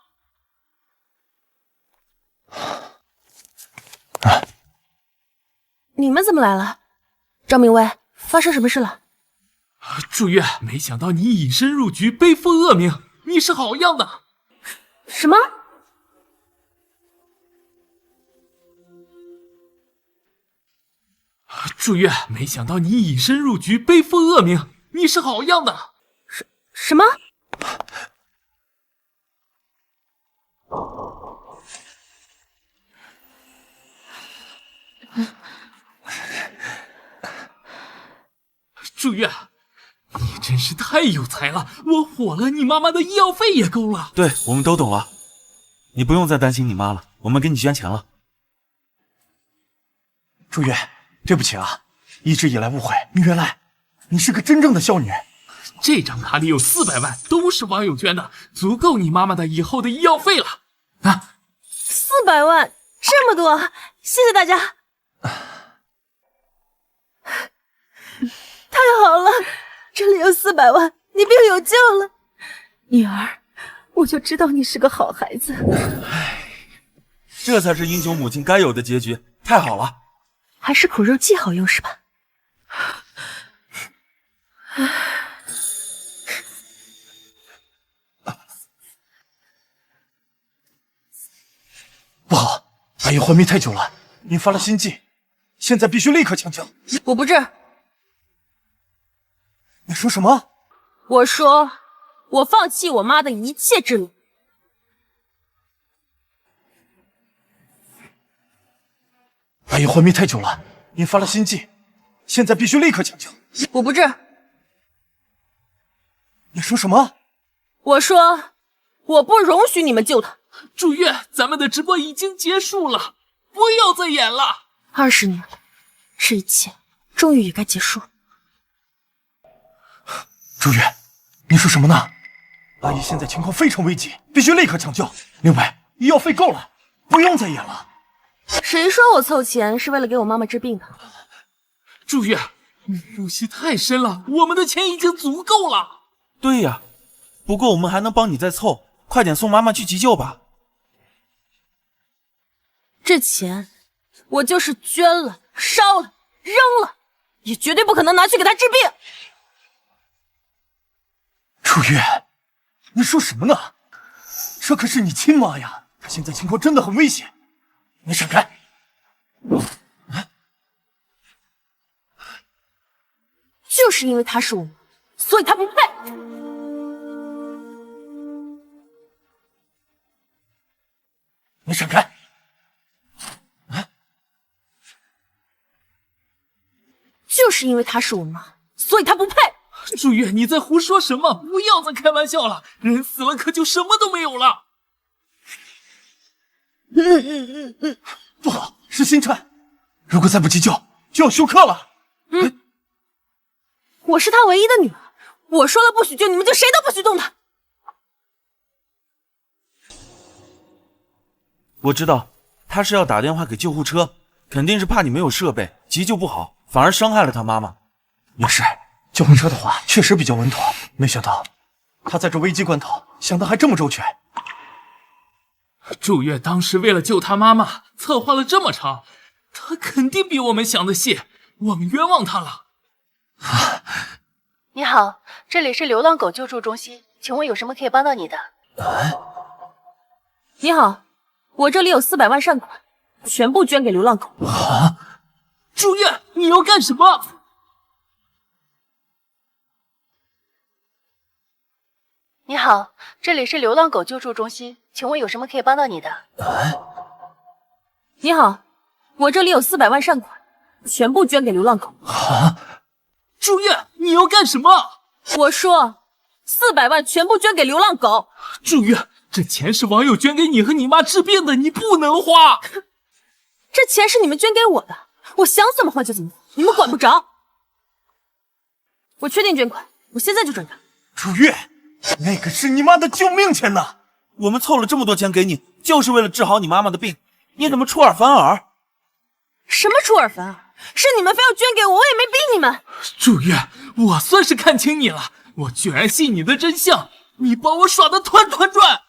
Speaker 4: 你们怎么来了？赵明威，发生什么事了？
Speaker 2: 朱月，没想到你隐身入局，背负恶名，你是好样的！
Speaker 4: 什么？
Speaker 2: 朱月，没想到你隐身入局，背负恶名，你是好样的！
Speaker 4: 什么？
Speaker 2: 朱月，你真是太有才了！我火了，你妈妈的医药费也够了。
Speaker 6: 对，我们都懂了，你不用再担心你妈了，我们给你捐钱了。
Speaker 3: 朱月，对不起啊，一直以来误会，原来你是个真正的孝女。
Speaker 2: 这张卡里有400万，都是网友捐的，足够你妈妈的以后的医药费了。啊
Speaker 4: 400万，这么多，谢谢大家。太好了，这里有400万，你病有救了。
Speaker 1: 女儿，我就知道你是个好孩子。
Speaker 6: 这才是英雄母亲该有的结局，太好了。
Speaker 4: 还是苦肉计好用是吧？
Speaker 3: 不好，阿姨昏迷太久了，引发了心悸，现在必须立刻抢救。
Speaker 4: 我不治。
Speaker 3: 你说什么？
Speaker 4: 我说，我放弃我妈的一切治疗。
Speaker 3: 阿姨昏迷太久了，引发了心悸，现在必须立刻抢救。
Speaker 4: 我不治。
Speaker 3: 你说什么？
Speaker 4: 我说，我不容许你们救她。
Speaker 2: 朱月，咱们的直播已经结束了，不要再演了。
Speaker 4: 20年了，这一切终于也该结束。
Speaker 3: 朱月，你说什么呢？阿姨现在情况非常危急，必须立刻抢救。另外，医药费够了，不用再演了。
Speaker 4: 谁说我凑钱是为了给我妈妈治病的？
Speaker 2: 朱月，你入戏太深了，我们的钱已经足够了。
Speaker 6: 对呀，不过我们还能帮你再凑，快点送妈妈去急救吧。
Speaker 4: 这钱我就是捐了、烧了、扔了，也绝对不可能拿去给她治病。
Speaker 3: 朱月，你说什么呢？这可是你亲妈呀，她现在情况真的很危险，你闪开！
Speaker 4: 就是因为她是我妈，所以她不配。
Speaker 3: 你闪开！
Speaker 4: 就是因为她是我妈，所以她不配。
Speaker 2: 朱月，你在胡说什么？不要再开玩笑了，人死了可就什么都没有了。
Speaker 3: 不好，是星辰，如果再不急救，就要休克了。
Speaker 4: 我是她唯一的女儿，我说了不许救，你们就谁都不许动她。
Speaker 6: 我知道，他是要打电话给救护车，肯定是怕你没有设备，急救不好，反而伤害了他妈妈。
Speaker 3: 也是，救护车的话确实比较稳妥，没想到他在这危机关头想的还这么周全。
Speaker 2: 祝月当时为了救他妈妈，策划了这么长，他肯定比我们想的细，我们冤枉他了。
Speaker 5: 你好，这里是流浪狗救助中心，请问有什么可以帮到你的？
Speaker 1: 你好，我这里有400万善款，全部捐给流浪狗。
Speaker 2: 祝月，你要干什么？
Speaker 5: 你好，这里是流浪狗救助中心，请问有什么可以帮到你的？
Speaker 1: 你好，我这里有400万善款，全部捐给流浪狗。
Speaker 2: 祝月，你要干什么？
Speaker 1: 我说，400万全部捐给流浪狗。
Speaker 2: 祝月，这钱是网友捐给你和你妈治病的，你不能花。
Speaker 1: 这钱是你们捐给我的，我想怎么花就怎么花，你们管不着。我确定捐款，我现在就转账。
Speaker 3: 祝月，那个是你妈的救命钱呐！
Speaker 6: 我们凑了这么多钱给你，就是为了治好你妈妈的病，你怎么出尔反尔？
Speaker 1: 什么出尔反尔？是你们非要捐给我，我也没逼你们。
Speaker 2: 祝月，我算是看清你了，我居然信你的真相，你把我耍得团团转。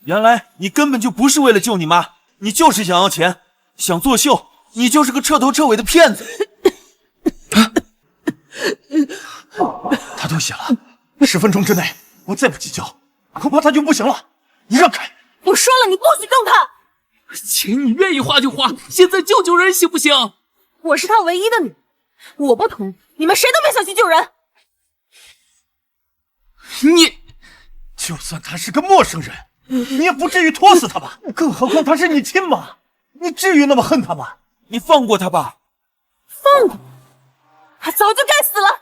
Speaker 6: 原来你根本就不是为了救你妈，你就是想要钱，想作秀，你就是个彻头彻尾的骗子。
Speaker 3: 他吐血了，10分钟之内我再不急救，恐怕他就不行了。你让开！
Speaker 1: 我说了，你不许动他。
Speaker 2: 钱你愿意花就花，现在救救人行不行？
Speaker 1: 我是他唯一的女人，我不同意，你们谁都别想去救人。
Speaker 2: 你，
Speaker 3: 就算他是个陌生人，你也不至于拖死他吧？更何况他是你亲妈，你至于那么恨他吗？
Speaker 6: 你放过他吧。
Speaker 1: 放过他早就该死了。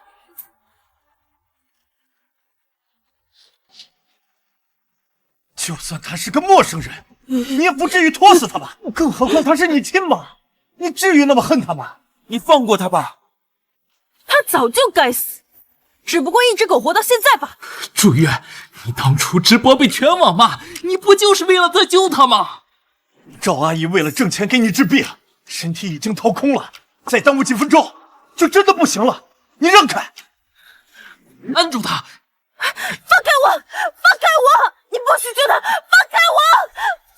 Speaker 3: 就算他是个陌生人，你也不至于拖死他吧？更何况他是你亲妈，你至于那么恨他吗？
Speaker 6: 你放过他吧。
Speaker 1: 他早就该死，只不过一只狗活到现在吧。
Speaker 2: 祝月，你当初直播被全网骂，你不就是为了在救他吗？
Speaker 3: 赵阿姨为了挣钱给你治病，身体已经掏空了，再耽误几分钟就真的不行了。你让开！
Speaker 2: 按住他！
Speaker 1: 放开我！放开我！你不许救他！放开我！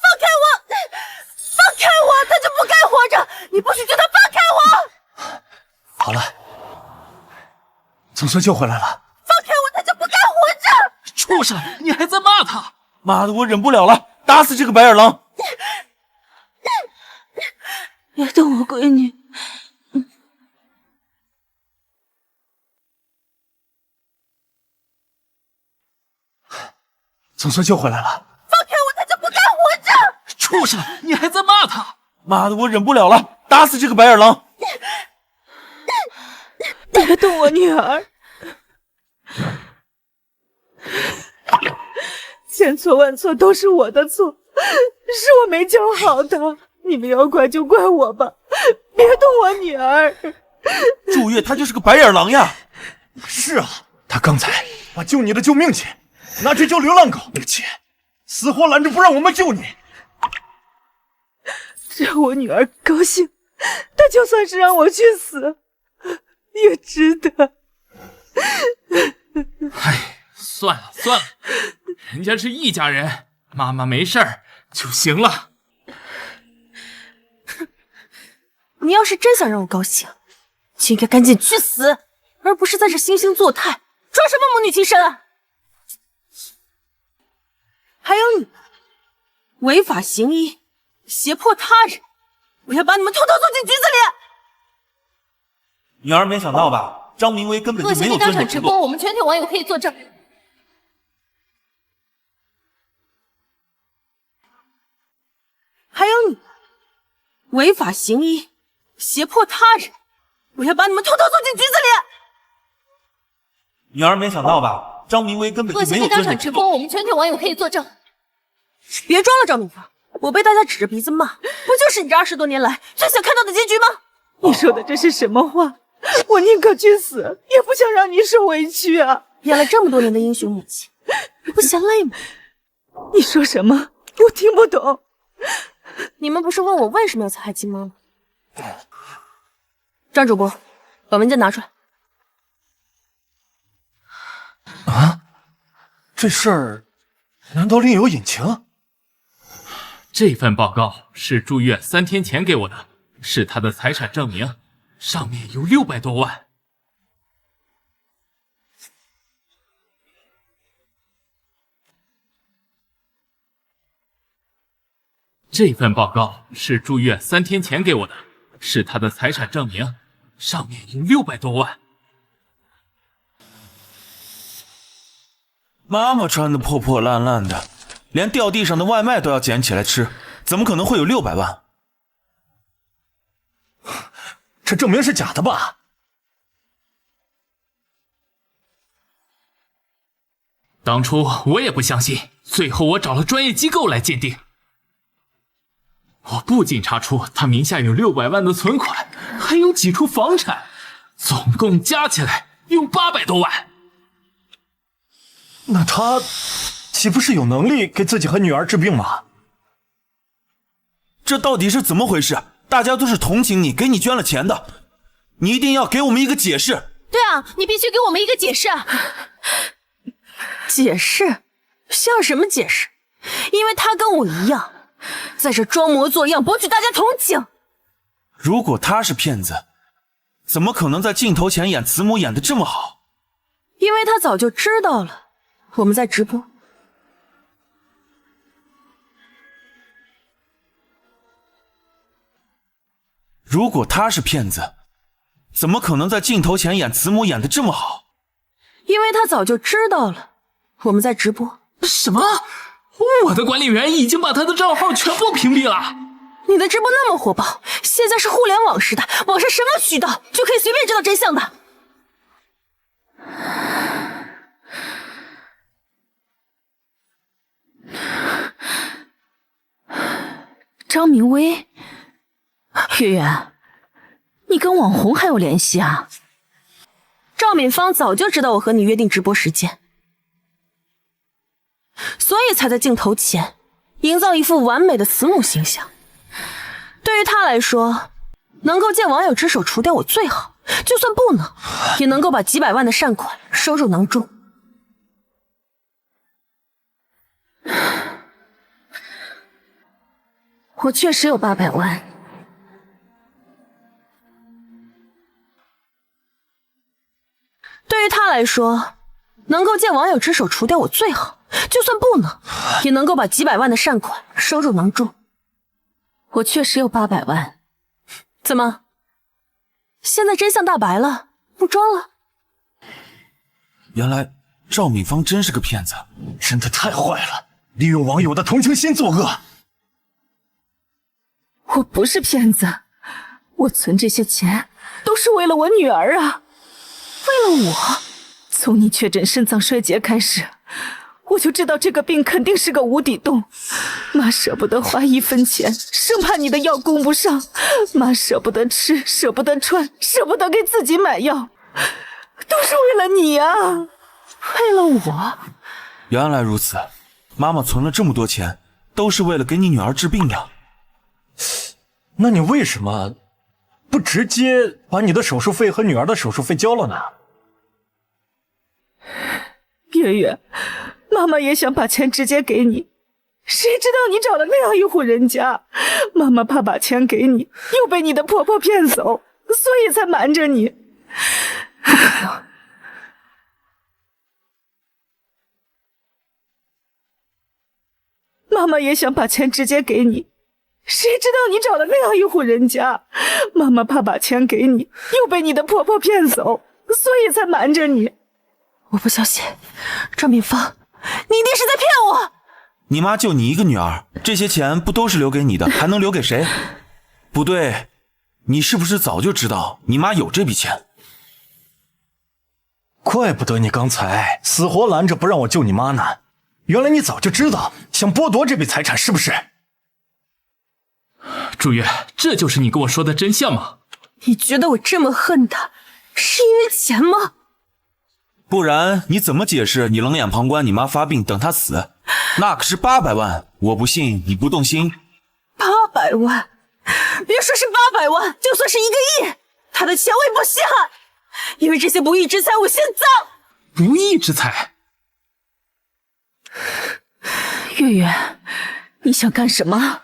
Speaker 1: 放开我！放开我！他就不该活着！你不许救他！放开我！
Speaker 3: 好了，总算救回来了。
Speaker 1: 放开我！他就不该活着！
Speaker 2: 畜生，你还在骂他？
Speaker 6: 妈的，我忍不了了，打死这个白眼狼！
Speaker 1: 别动我闺女！
Speaker 3: 总算救回来了。
Speaker 1: 放开我！他就不该活着！
Speaker 2: 畜生，你还在骂他？
Speaker 6: 妈的，我忍不了了，打死这个白眼狼！
Speaker 1: 别动我女儿！千错万错都是我的错，是我没教好她。你们要怪就怪我吧，别动我女儿！
Speaker 6: 祝月他就是个白眼狼呀！
Speaker 3: 是啊，他刚才把救你的救命钱拿去救流浪狗，那个钱死活拦着不让我们救你。
Speaker 1: 只要我女儿高兴，她就算是让我去死，也值得。
Speaker 2: 唉，算了算了，人家是一家人，妈妈没事儿就行了。
Speaker 1: 你要是真想让我高兴，就应该赶紧去死，而不是在这惺惺作态，装什么母女情深啊！还有你，违法行医，胁迫他人，我要把你们统统送进局子里！
Speaker 6: 女儿没想到吧，张明威根本就没有
Speaker 5: 当
Speaker 6: 遵守承诺。
Speaker 5: 场直播，我们全体网友可以作证。
Speaker 1: 还有你，违法行医，胁迫他人，我要把你们统统送进局子里！
Speaker 6: 女儿没想到吧，张明威根本就没有
Speaker 5: 当
Speaker 6: 遵守承诺。
Speaker 5: 场直播，我们全体网友可以作证。
Speaker 1: 别装了，赵敏芳，我被大家指着鼻子骂，不就是你这20多年来最想看到的结局吗？你说的这是什么话？我宁可去死，也不想让你受委屈啊！演了这么多年的英雄母亲，你不嫌累吗？你说什么？我听不懂。
Speaker 4: 你们不是问我为什么要残害金妈吗？张主播，把文件拿出来。
Speaker 3: 啊，这事儿难道另有隐情？
Speaker 2: 这份报告是祝月3天前给我的，是他的财产证明，上面有600多万。这份报告是祝月3天前给我的，是他的财产证明，上面有600多万。
Speaker 6: 妈妈穿的破破烂烂的，连掉地上的外卖都要捡起来吃，怎么可能会有600万？
Speaker 3: 这证明是假的吧？
Speaker 2: 当初我也不相信，最后我找了专业机构来鉴定。我不仅查出他名下有600万的存款，还有几处房产，总共加起来有800多万。
Speaker 3: 那他岂不是有能力给自己和女儿治病吗？
Speaker 6: 这到底是怎么回事？大家都是同情你，给你捐了钱的，你一定要给我们一个解释。
Speaker 4: 对啊，你必须给我们一个解释啊！解释？需要什么解释？因为他跟我一样，在这装模作样博取大家同情。
Speaker 6: 如果他是骗子，怎么可能在镜头前演慈母演得这么好？
Speaker 4: 因为他早就知道了我们在直播。
Speaker 6: 如果他是骗子，怎么可能在镜头前演慈母演得这么好？
Speaker 4: 因为他早就知道了我们在直播。
Speaker 2: 什么？我的管理员已经把他的账号全部屏蔽了。
Speaker 4: 你的直播那么火爆，现在是互联网时代，网上什么渠道就可以随便知道真相的。张明威，月月，你跟网红还有联系啊？赵敏芳早就知道我和你约定直播时间，所以才在镜头前营造一副完美的慈母形象。对于他来说，能够借网友之手除掉我最好，就算不能，也能够把几百万的善款收入囊中。我确实有800万。对于他来说，能够借网友之手除掉我最好，就算不能，也能够把几百万的善款收入囊中。我确实有800万。怎么？现在真相大白了，不装了？
Speaker 6: 原来赵敏芳真是个骗子，
Speaker 3: 真的太坏了，利用网友的同情心作恶。
Speaker 4: 我不是骗子，我存这些钱都是为了我女儿啊，为了我。从你确诊肾脏衰竭开始，我就知道这个病肯定是个无底洞。妈舍不得花1分钱，生怕你的药供不上。妈舍不得吃，舍不得穿，舍不得给自己买药，都是为了你啊，为了我。
Speaker 6: 原来如此，妈妈存了这么多钱，都是为了给你女儿治病呀。
Speaker 3: 那你为什么不直接把你的手术费和女儿的手术费交了呢？
Speaker 4: 月月，妈妈也想把钱直接给你，谁知道你找了那样一户人家，妈妈怕把钱给你又被你的婆婆骗走，所以才瞒着你。不可能。妈妈也想把钱直接给你，谁知道你找了那样一户人家，妈妈怕把钱给你又被你的婆婆骗走，所以才瞒着你。我不相信，赵敏芳，你一定是在骗我。
Speaker 6: 你妈就你一个女儿，这些钱不都是留给你的，还能留给谁？不对，你是不是早就知道你妈有这笔钱？
Speaker 3: 怪不得你刚才死活拦着不让我救你妈呢，原来你早就知道想剥夺这笔财产，是不是？
Speaker 2: 祝月，这就是你跟我说的真相吗？
Speaker 4: 你觉得我这么恨他，是因为钱吗？
Speaker 6: 不然你怎么解释你冷眼旁观你妈发病等她死？那可是800万，我不信你不动心。
Speaker 4: 800万，别说是800万，就算是1个亿，他的钱我也不稀罕，因为这些不义之财我心脏。
Speaker 2: 不义之财？
Speaker 1: 月月，你想干什么？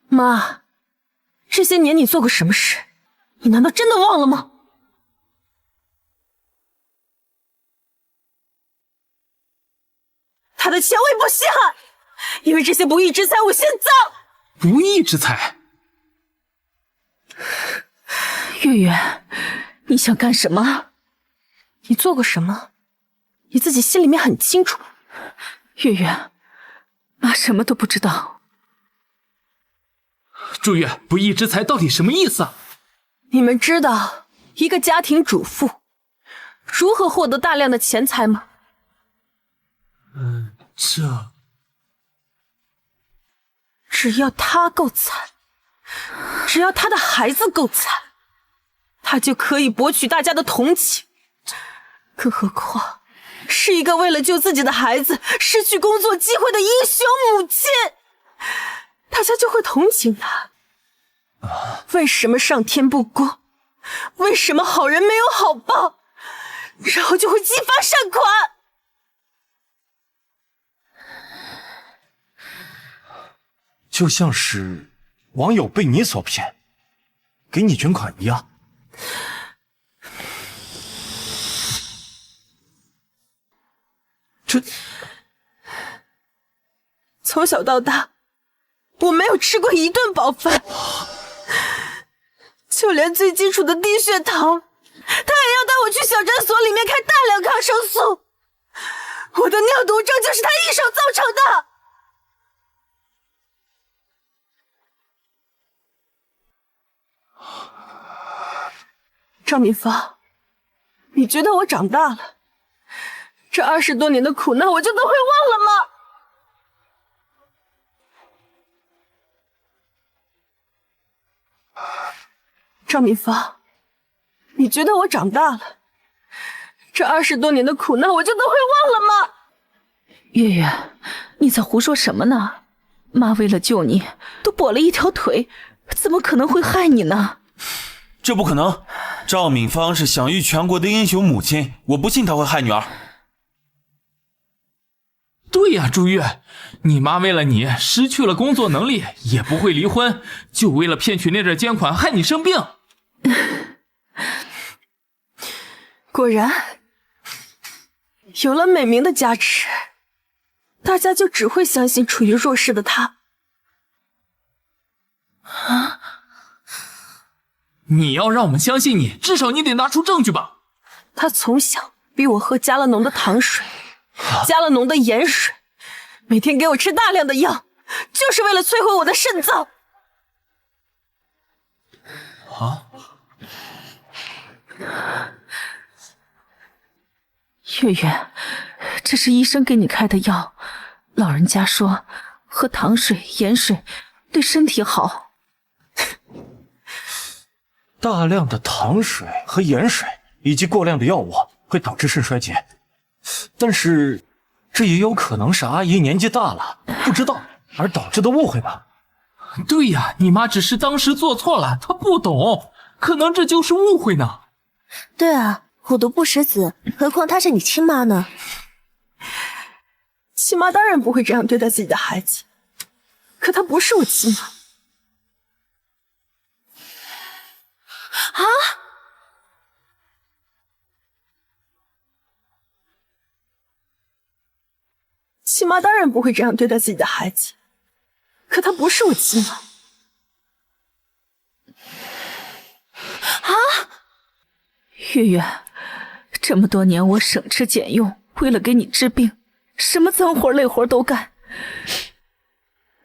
Speaker 1: 妈，这些年你做过什么事？你难道真的忘了吗？
Speaker 4: 他的钱我也不稀罕，因为这些不义之财我心脏。
Speaker 2: 不义之财？
Speaker 1: 月月，你想干什么？你做过什么？你自己心里面很清楚。月月，妈什么都不知道。
Speaker 2: 朱月，不义之财到底什么意思啊？
Speaker 1: 你们知道一个家庭主妇如何获得大量的钱财吗？只要她够惨，只要她的孩子够惨，她就可以博取大家的同情。更何况是一个为了救自己的孩子失去工作机会的英雄母亲，大家就会同情她。为什么上天不公？为什么好人没有好报？然后就会激发善款。
Speaker 3: 就像是网友被你所骗，给你捐款一样。
Speaker 4: 从小到大，我没有吃过一顿饱饭，就连最基础的低血糖，他也要带我去小诊所里面开大量抗生素。我的尿毒症就是他一手造成的。
Speaker 1: 赵敏芳，你觉得我长大了，这20多年的苦难我就都会忘了吗？赵敏芳，你觉得我长大了，这20多年的苦难我就都会忘了吗？月月，你在胡说什么呢？妈为了救你都跛了一条腿，怎么可能会害你呢？
Speaker 6: 这不可能，赵敏芳是享誉全国的英雄母亲，我不信她会害女儿。
Speaker 2: 对呀，朱月，你妈为了你失去了工作能力，也不会离婚，就为了骗取那点捐款害你生病。
Speaker 1: 果然，有了美名的加持，大家就只会相信处于弱势的她。
Speaker 2: 啊！你要让我们相信你，至少你得拿出证据吧。
Speaker 1: 她从小逼我喝加了浓的糖水，加了浓的盐水，每天给我吃大量的药，就是为了摧毁我的肾脏。
Speaker 2: 啊！
Speaker 1: 月月，这是医生给你开的药，老人家说喝糖水、盐水对身体好。
Speaker 3: 大量的糖水和盐水以及过量的药物会导致肾衰竭，但是这也有可能是阿姨年纪大了不知道而导致的误会吧？
Speaker 2: 对呀，你妈只是当时做错了，她不懂，可能这就是误会呢。
Speaker 7: 对啊，虎毒不食子，何况她是你亲妈呢？
Speaker 1: 亲妈当然不会这样对待自己的孩子，可她不是我亲妈。
Speaker 7: 啊！
Speaker 1: 亲妈当然不会这样对待自己的孩子，可她不是我亲妈。
Speaker 7: 啊！
Speaker 1: 月月，这么多年我省吃俭用，为了给你治病，什么脏活累活都干。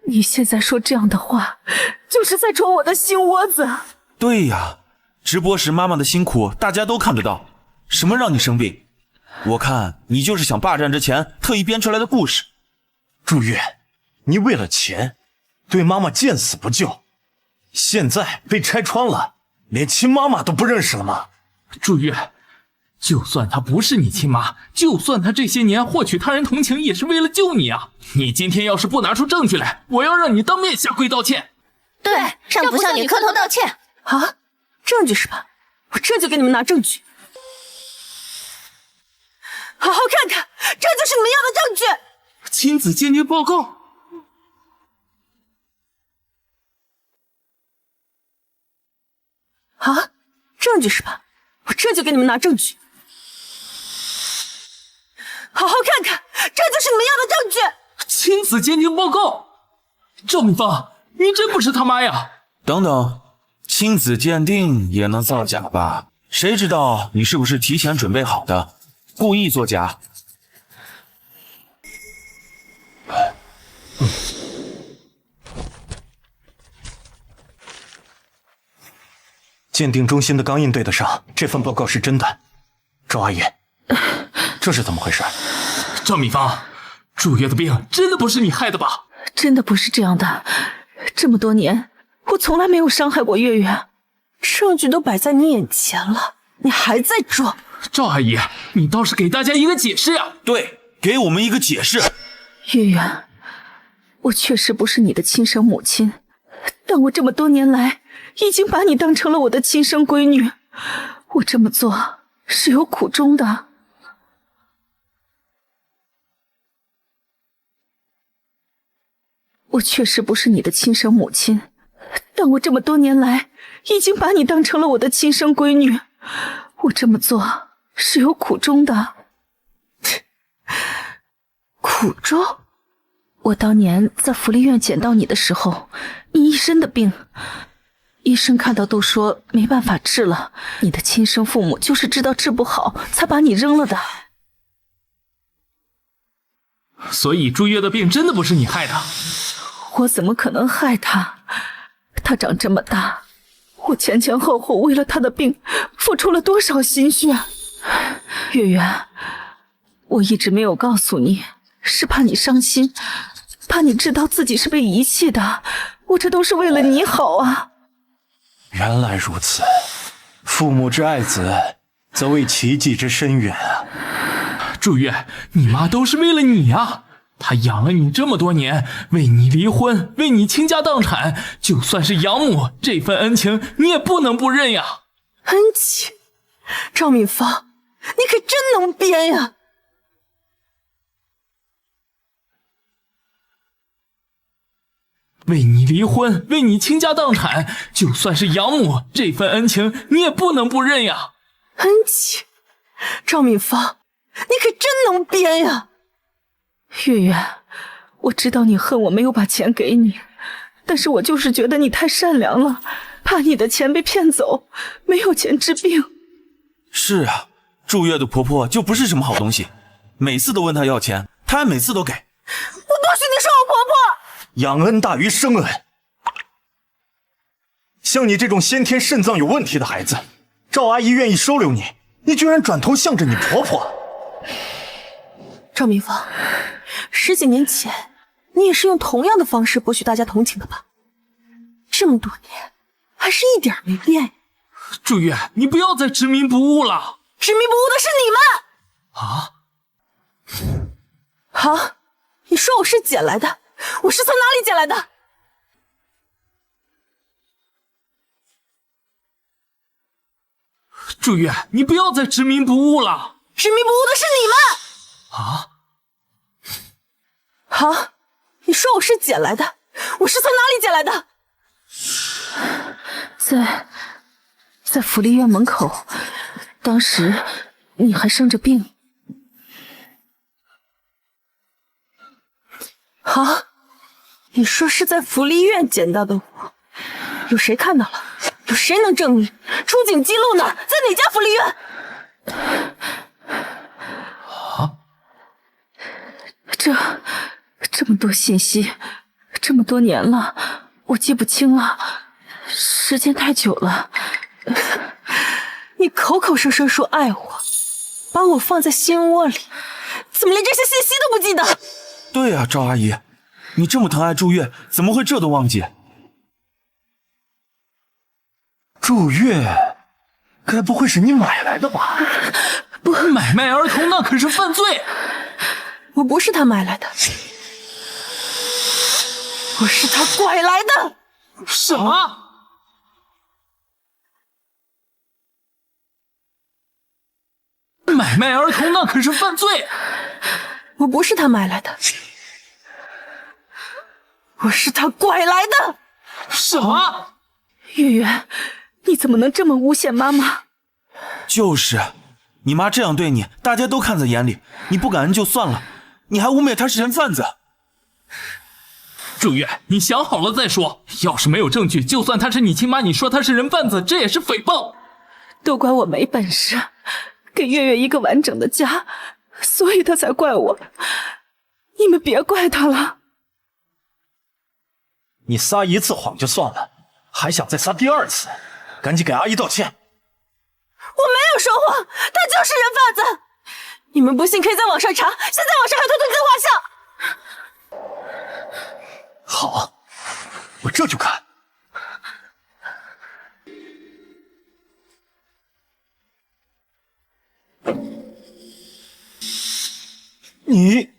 Speaker 1: 你现在说这样的话，就是在戳我的心窝子。
Speaker 6: 对呀，直播时妈妈的辛苦大家都看得到，什么让你生病？我看你就是想霸占之前特意编出来的故事。
Speaker 3: 朱月，你为了钱对妈妈见死不救，现在被拆穿了，连亲妈妈都不认识了吗？
Speaker 2: 朱月，就算她不是你亲妈，就算她这些年获取他人同情也是为了救你啊！你今天要是不拿出证据来，我要让你当面下跪道歉。
Speaker 4: 对，让不孝女磕头道歉。
Speaker 1: 啊，证据是吧？我这就给你们拿证据，好好看看，这就是你们要的证据。
Speaker 2: 亲子鉴定报告。
Speaker 1: 啊，证据是吧？我这就给你们拿证据，好好看看，这就是你们要的证据。
Speaker 2: 亲子鉴定报告。赵敏芳，你真不是他妈呀？
Speaker 6: 等等，亲子鉴定也能造假吧？谁知道你是不是提前准备好的，故意作假？
Speaker 3: 鉴定中心的钢印对得上，这份报告是真的。赵阿姨，这是怎么回事？
Speaker 2: 赵敏芳，祝月的病真的不是你害的吧？
Speaker 1: 真的不是这样的，这么多年我从来没有伤害过月月，证据都摆在你眼前了，你还在装。
Speaker 2: 赵阿姨，你倒是给大家一个解释呀！
Speaker 6: 对，给我们一个解释。
Speaker 1: 月月，我确实不是你的亲生母亲，但我这么多年来已经把你当成了我的亲生闺女，我这么做是有苦衷的。我确实不是你的亲生母亲，但我这么多年来已经把你当成了我的亲生闺女，我这么做是有苦衷的。苦衷？我当年在福利院捡到你的时候，你一身的病，医生看到都说没办法治了，你的亲生父母就是知道治不好，才把你扔了的。
Speaker 2: 所以祝月的病真的不是你害的？
Speaker 1: 我怎么可能害他？他长这么大，我前前后后为了他的病付出了多少心血？月月，我一直没有告诉你，是怕你伤心，怕你知道自己是被遗弃的，我这都是为了你好啊。
Speaker 3: 原来如此，父母之爱子，则为其计之深远啊！
Speaker 2: 祝月，你妈都是为了你啊！她养了你这么多年，为你离婚，为你倾家荡产，就算是养母，这份恩情你也不能不认呀！
Speaker 1: 恩情？赵敏芳，你可真能编呀！
Speaker 2: 为你离婚，为你倾家荡产，就算是养母，这份恩情你也不能不认呀！
Speaker 1: 恩情？赵敏芳，你可真能编呀！月月，我知道你恨我没有把钱给你，但是我就是觉得你太善良了，怕你的钱被骗走，没有钱治病。
Speaker 6: 是啊，祝月的婆婆就不是什么好东西，每次都问她要钱，她还每次都给。
Speaker 1: 我不许你说我婆婆！
Speaker 3: 养恩大于生恩。像你这种先天肾脏有问题的孩子，赵阿姨愿意收留你，你居然转头向着你婆婆。
Speaker 1: 赵明芳，10几年前你也是用同样的方式博取大家同情的吧？这么多年还是一点没变。
Speaker 2: 祝月，你不要再执迷不悟了。
Speaker 1: 执迷不悟的是你们！好，你说我是捡来的，我是从哪里捡来的？
Speaker 2: 祝月，你不要再执迷不悟了。
Speaker 1: 执迷不悟的是你们！好，你说我是捡来的，我是从哪里捡来的？在福利院门口，当时你还生着病。好，你说是在福利院捡到的我，有谁看到了？有谁能证明？出警记录呢？在哪家福利院？这么多信息，这么多年了，我记不清了，时间太久了。你口口声声说爱我，把我放在心窝里，怎么连这些信息都不记得？
Speaker 6: 对呀，赵阿姨，你这么疼爱祝月，怎么会这都忘记？
Speaker 3: 祝月，该不会是你买来的吧？
Speaker 2: 买卖儿童那可是犯罪。
Speaker 1: 我不是他买来的，我是他拐来的。
Speaker 2: 什么？买卖儿童那可是犯罪。
Speaker 1: 我不是他买来的，我是他拐来的。
Speaker 2: 什么？
Speaker 1: 月月，你怎么能这么诬陷妈妈？
Speaker 6: 就是，你妈这样对你，大家都看在眼里，你不感恩就算了，你还污蔑她是人贩子。
Speaker 2: 祝月，你想好了再说。要是没有证据，就算她是你亲妈，你说她是人贩子，这也是诽谤。
Speaker 1: 都怪我没本事，给月月一个完整的家，所以她才怪我。你们别怪她了。
Speaker 3: 你撒一次谎就算了，还想再撒第二次，赶紧给阿姨道歉。
Speaker 4: 我没有说谎，他就是人贩子。
Speaker 1: 你们不信可以在网上查，现在网上还有他的画像。
Speaker 3: 好，我这就看。你，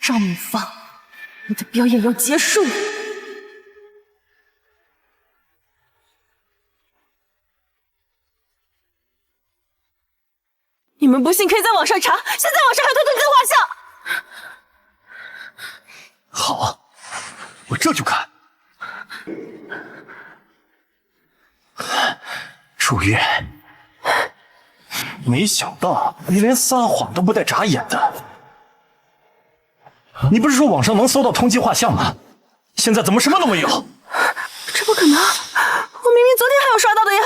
Speaker 1: 赵敏芳，你的表演要结束了。你们不信可以在网上查，现在网上还有他的画像。
Speaker 3: 好，我这就看。楚月，没想到你连撒谎都不带眨眼的。你不是说网上能搜到通缉画像吗？现在怎么什么都没有？
Speaker 1: 这不可能，我明明昨天还有刷到的呀。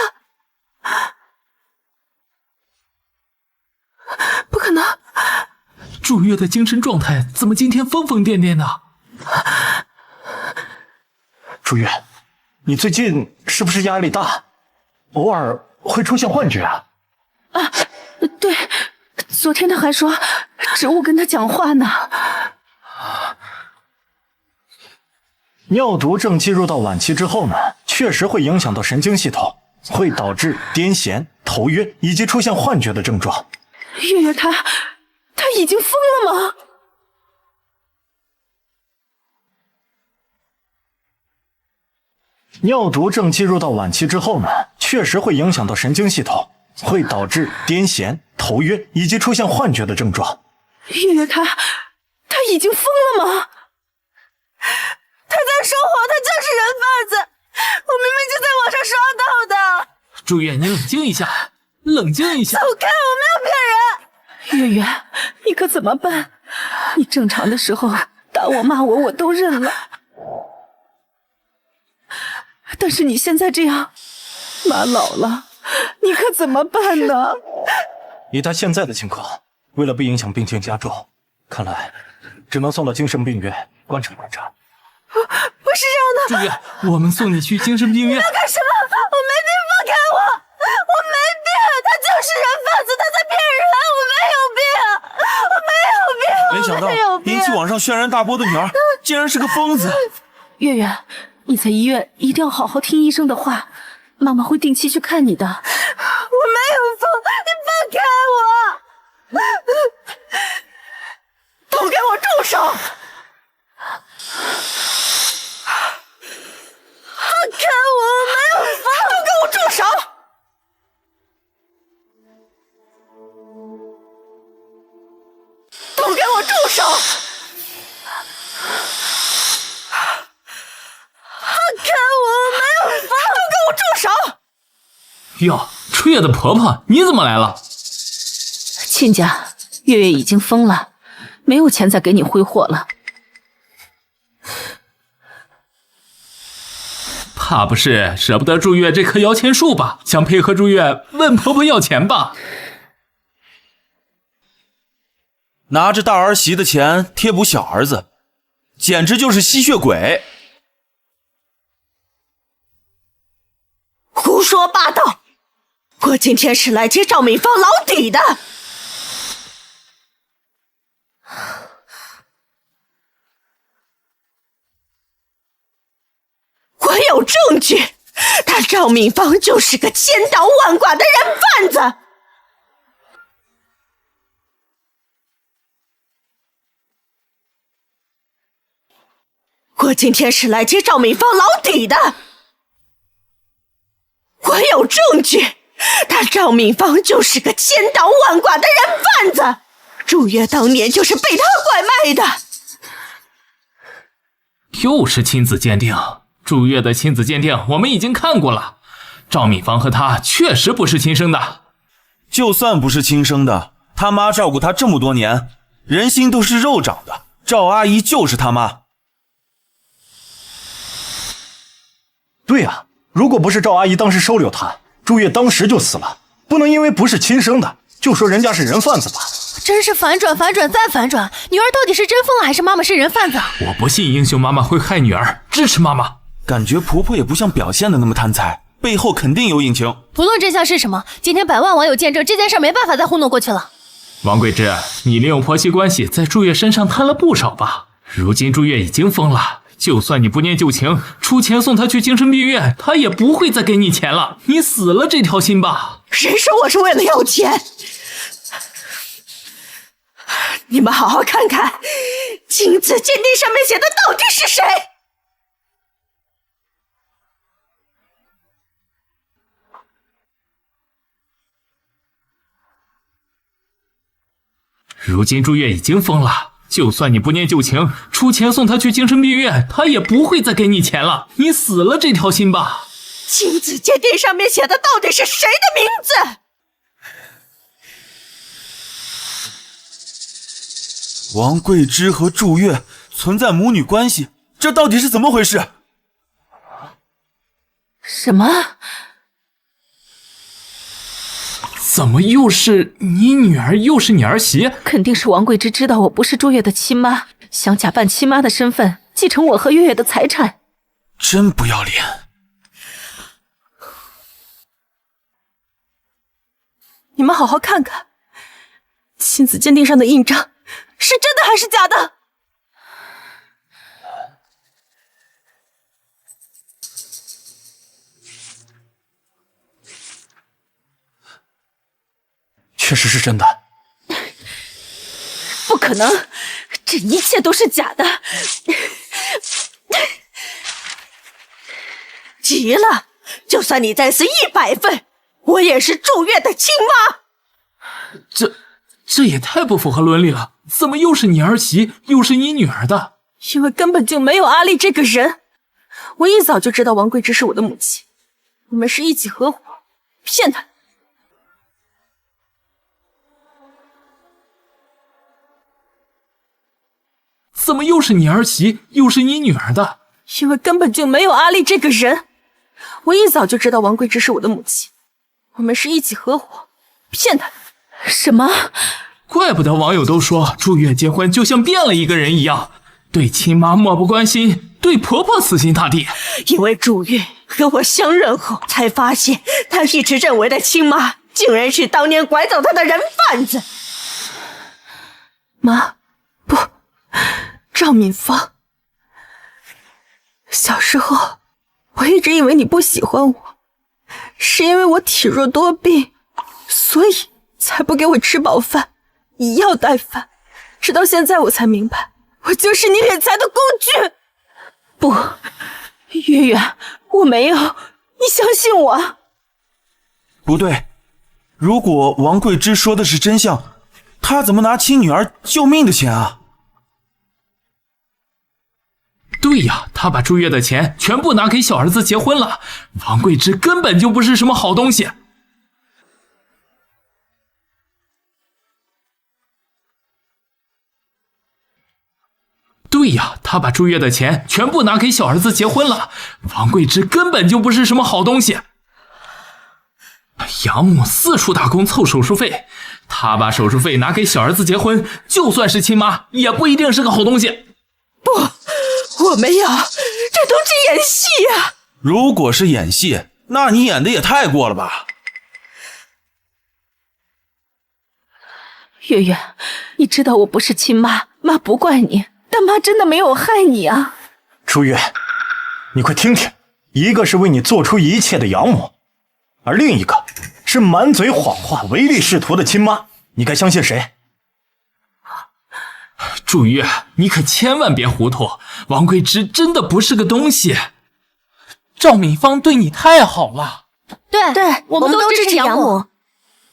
Speaker 1: 不可能！
Speaker 2: 祝月的精神状态怎么今天疯疯癫癫的？
Speaker 3: 祝月，你最近是不是压力大？偶尔会出现幻觉啊？
Speaker 1: 对，昨天他还说植物跟他讲话呢。
Speaker 3: 尿毒症进入到晚期之后呢，确实会影响到神经系统，会导致癫痫、头晕以及出现幻觉的症状。
Speaker 1: 月月他已经疯了吗？
Speaker 3: 尿毒症进入到晚期之后呢，确实会影响到神经系统，会导致癫痫、头晕以及出现幻觉的症状。
Speaker 1: 月月他已经疯了吗？
Speaker 4: 他在说谎，他就是人贩子，我明明就在网上刷到的。
Speaker 2: 祝月，你冷静一下，冷静一下。
Speaker 4: 走开，我没有骗人。
Speaker 1: 月月，你可怎么办？你正常的时候打我骂我都认了，但是你现在这样，妈老了，你可怎么办呢？
Speaker 3: 以他现在的情况，为了不影响病情加重，看来只能送到精神病院观察观察。
Speaker 4: 不是这样的，
Speaker 2: 祝月，我们送你去精神病院。
Speaker 4: 你要干什么？我没病，放开我！我没病，他就是人贩子，他在骗人，我没有病，我没有病，
Speaker 6: 没想到引起网上轩然大波的女儿，竟然是个疯子。
Speaker 1: 月月，你在医院一定要好好听医生的话，妈妈会定期去看你的。
Speaker 4: 我没有疯，你放开我！都给我住手！放开我！我没有疯！都给我住手！都给我住手！放开我！我没有疯！都给我住手！
Speaker 2: 哟，初月的婆婆，你怎么来了？
Speaker 1: 亲家，月月已经疯了，没有钱再给你挥霍了。
Speaker 2: 怕不是舍不得祝月这棵摇钱树吧？想配合祝月问婆婆要钱吧？
Speaker 6: 拿着大儿媳的钱贴补小儿子，简直就是吸血鬼！
Speaker 7: 胡说八道！我今天是来接赵敏芳老底的。我有证据，他赵敏芳就是个千刀万剐的人贩子。我今天是来揭赵敏芳老底的。我有证据，他赵敏芳就是个千刀万剐的人贩子，祝月当年就是被他拐卖的。
Speaker 2: 又是亲子鉴定，祝月的亲子鉴定我们已经看过了，赵敏芳和他确实不是亲生的。
Speaker 6: 就算不是亲生的，他妈照顾他这么多年，人心都是肉长的，赵阿姨就是他妈。
Speaker 3: 对呀，如果不是赵阿姨当时收留他，祝月当时就死了。不能因为不是亲生的，就说人家是人贩子吧。
Speaker 5: 真是反转反转再反转，女儿到底是真疯了还是妈妈是人贩子？
Speaker 2: 我不信英雄妈妈会害女儿，支持妈妈。
Speaker 6: 感觉婆婆也不像表现的那么贪财，背后肯定有隐情。
Speaker 5: 不论真相是什么，今天100万网友见证，这件事没办法再糊弄过去了。
Speaker 2: 王贵之，你利用婆媳关系在祝月身上贪了不少吧？如今祝月已经疯了，就算你不念旧情，出钱送她去精神病院，她也不会再给你钱了。你死了这条心吧。
Speaker 7: 谁说我是为了要钱？你们好好看看，亲子鉴定上面写的到底是谁？
Speaker 2: 如今祝月已经疯了，就算你不念旧情，出钱送她去精神病院，她也不会再给你钱了。你死了这条心吧。
Speaker 7: 亲子鉴定上面写的到底是谁的名字？
Speaker 6: 王贵之和祝月存在母女关系，这到底是怎么回事？
Speaker 1: 什么？
Speaker 2: 怎么又是你女儿又是你儿媳？
Speaker 1: 肯定是王贵之知道我不是祝月的亲妈，想假扮亲妈的身份继承我和月月的财产。
Speaker 6: 真不要脸！
Speaker 4: 你们好好看看，亲子鉴定上的印章是真的还是假的？
Speaker 3: 确实是真的。
Speaker 4: 不可能，这一切都是假的。
Speaker 7: 急了，就算你再死100份，我也是祝月的亲妈。
Speaker 2: 这也太不符合伦理了，怎么又是你儿媳又是你女儿的？
Speaker 4: 因为根本就没有阿丽这个人。我一早就知道王贵之是我的母亲，我们是一起合伙骗她。
Speaker 2: 怎么又是你儿媳又是你女儿的？
Speaker 4: 因为根本就没有阿丽这个人。我一早就知道王贵之是我的母亲，我们是一起合伙骗她。
Speaker 1: 什么？
Speaker 2: 怪不得网友都说祝月结婚就像变了一个人一样，对亲妈漠不关心，对婆婆死心塌地。
Speaker 7: 因为祝月和我相认后，才发现她一直认为的亲妈，竟然是当年拐走她的人贩子。
Speaker 4: 妈，不，赵敏芳。小时候，我一直以为你不喜欢我，是因为我体弱多病，所以才不给我吃饱饭，以药代饭。直到现在我才明白，我就是你敛财的工具。
Speaker 1: 不，月月，我没有，
Speaker 4: 你相信我。
Speaker 6: 不对，如果王贵之说的是真相，他怎么拿亲女儿救命的钱啊？
Speaker 2: 对呀，他把祝月的钱全部拿给小儿子结婚了。王贵之根本就不是什么好东西。对呀，他把祝月的钱全部拿给小儿子结婚了。王贵之根本就不是什么好东西。养母四处打工凑手术费，他把手术费拿给小儿子结婚，就算是亲妈，也不一定是个好东西。
Speaker 7: 不，我没有，这都是演戏呀。
Speaker 6: 如果是演戏，那你演的也太过了吧。
Speaker 1: 月月，你知道我不是亲妈，妈不怪你，但妈真的没有害你啊。
Speaker 3: 祝月，你快听听，一个是为你做出一切的养母，而另一个是满嘴谎话唯利是图的亲妈，你该相信谁？
Speaker 2: 祝月，你可千万别糊涂，王贵之真的不是个东西。赵敏芳对你太好了。
Speaker 4: 对，我们都支持养母。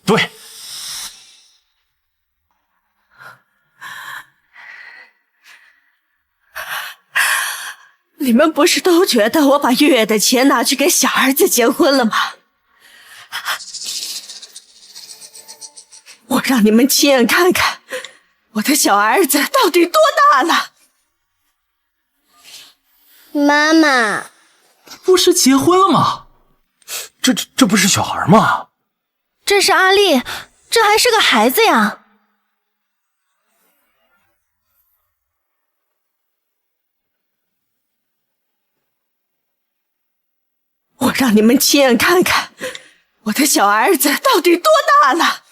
Speaker 3: 对。
Speaker 7: 你们不是都觉得我把月月的钱拿去给小儿子结婚了吗？我让你们亲眼看看我的小儿子到底多大了。
Speaker 5: 妈妈，
Speaker 2: 不是结婚了吗？
Speaker 3: 这不是小孩吗？
Speaker 5: 这是阿丽，这还是个孩子呀。
Speaker 7: 我让你们亲眼看看我的小儿子到底多大了。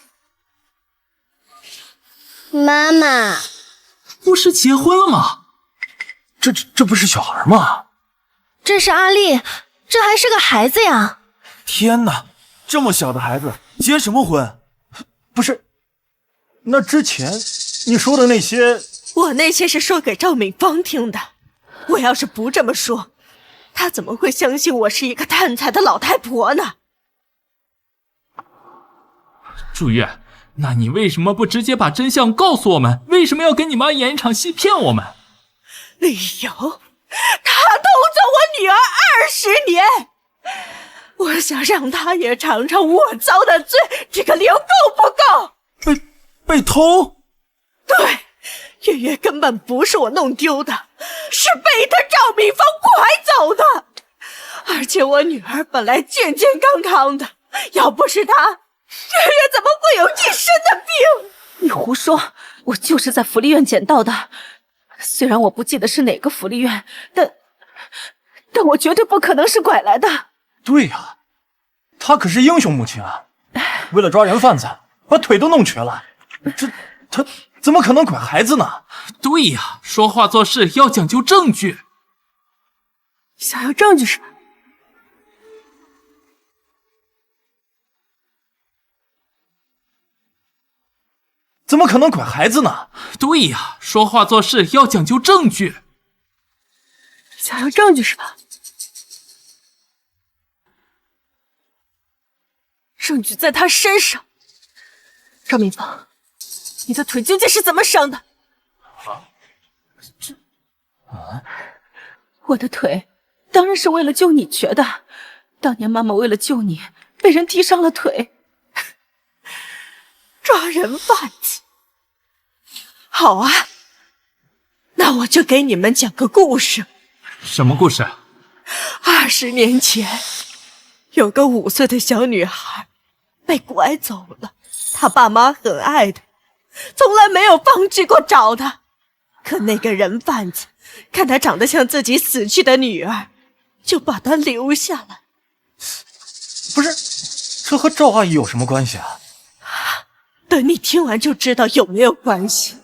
Speaker 5: 妈妈，
Speaker 2: 不是结婚了吗？
Speaker 3: 这不是小孩吗？
Speaker 5: 这是阿丽，这还是个孩子呀。
Speaker 6: 天哪，这么小的孩子结什么婚？
Speaker 3: 不是，那之前你说的那些，
Speaker 7: 我那些是说给赵敏芳听的。我要是不这么说，她怎么会相信我是一个贪财的老太婆呢？
Speaker 2: 祝月，那你为什么不直接把真相告诉我们？为什么要跟你妈演一场戏骗我们？
Speaker 7: 理由，她偷走我女儿20年，我想让她也尝尝我遭的罪，这个理由够不够？
Speaker 6: 被偷？
Speaker 7: 对，月月根本不是我弄丢的，是被她赵敏芳拐走的。而且我女儿本来健健康康的，要不是她，月月怎么会有一身的病？
Speaker 1: 你胡说，我就是在福利院捡到的。虽然我不记得是哪个福利院，但我绝对不可能是拐来的。
Speaker 3: 对呀，她可是英雄母亲啊！为了抓人贩子，把腿都弄瘸了，她怎么可能拐孩子呢？
Speaker 2: 对呀，说话做事要讲究证据。
Speaker 1: 想要证据是吧？
Speaker 3: 怎么可能拐孩子呢？
Speaker 2: 对呀，说话做事要讲究证据。
Speaker 1: 想要证据是吧？证据在他身上。赵敏芳，你的腿究竟是怎么伤的？我的腿当然是为了救你瘸的。当年妈妈为了救你，被人踢伤了腿。
Speaker 7: 抓人贩子。好啊，那我就给你们讲个故事。
Speaker 2: 什么故事
Speaker 7: ？20年前，有个5岁的小女孩被拐走了，她爸妈很爱她，从来没有放弃过找她。可那个人贩子看她长得像自己死去的女儿，就把她留下来。
Speaker 3: 不是，这和赵阿姨有什么关系啊？
Speaker 7: 等你听完就知道有没有关系。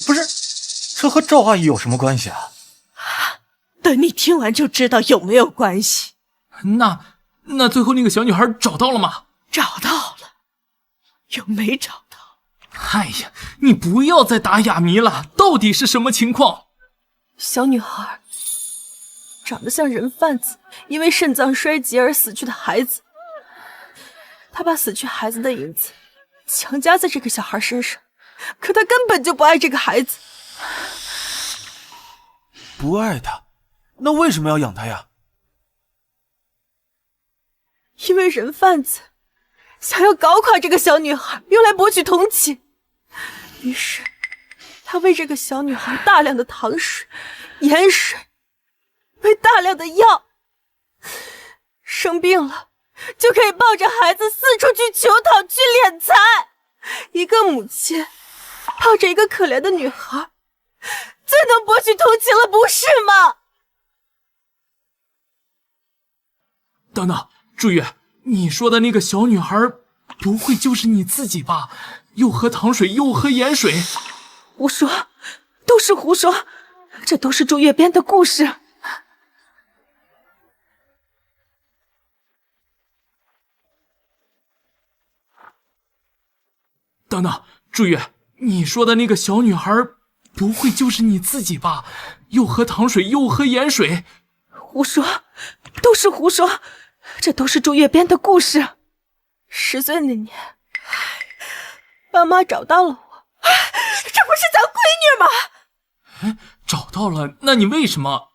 Speaker 3: 不是，这和赵阿姨有什么关系啊？
Speaker 7: 等你听完就知道有没有关系。
Speaker 2: 那最后那个小女孩找到了吗？
Speaker 7: 找到了，又没找到。
Speaker 2: 哎呀，你不要再打哑谜了，到底是什么情况？
Speaker 1: 小女孩长得像人贩子因为肾脏衰竭而死去的孩子，他把死去孩子的影子强加在这个小孩身上，可他根本就不爱这个孩子。
Speaker 6: 不爱他，那为什么要养他呀？
Speaker 1: 因为人贩子想要搞垮这个小女孩，用来博取同情。于是他喂这个小女孩大量的糖水、盐水，喂大量的药，生病了就可以抱着孩子四处去求讨、去敛财。一个母亲抱着一个可怜的女孩，最能博取同情了，不是吗？
Speaker 2: 等等，祝月，你说的那个小女孩不会就是你自己吧？又喝糖水又喝盐水。
Speaker 1: 胡说，都是胡说，这都是祝月编的故事。
Speaker 2: 等等，朱月，你说的那个小女孩，不会就是你自己吧？又喝糖水又喝盐水。
Speaker 1: 胡说，都是胡说，这都是朱月编的故事。10岁那年，爸妈找到了我，
Speaker 7: 这不是咱闺女吗？
Speaker 2: 找到了，那你为什么？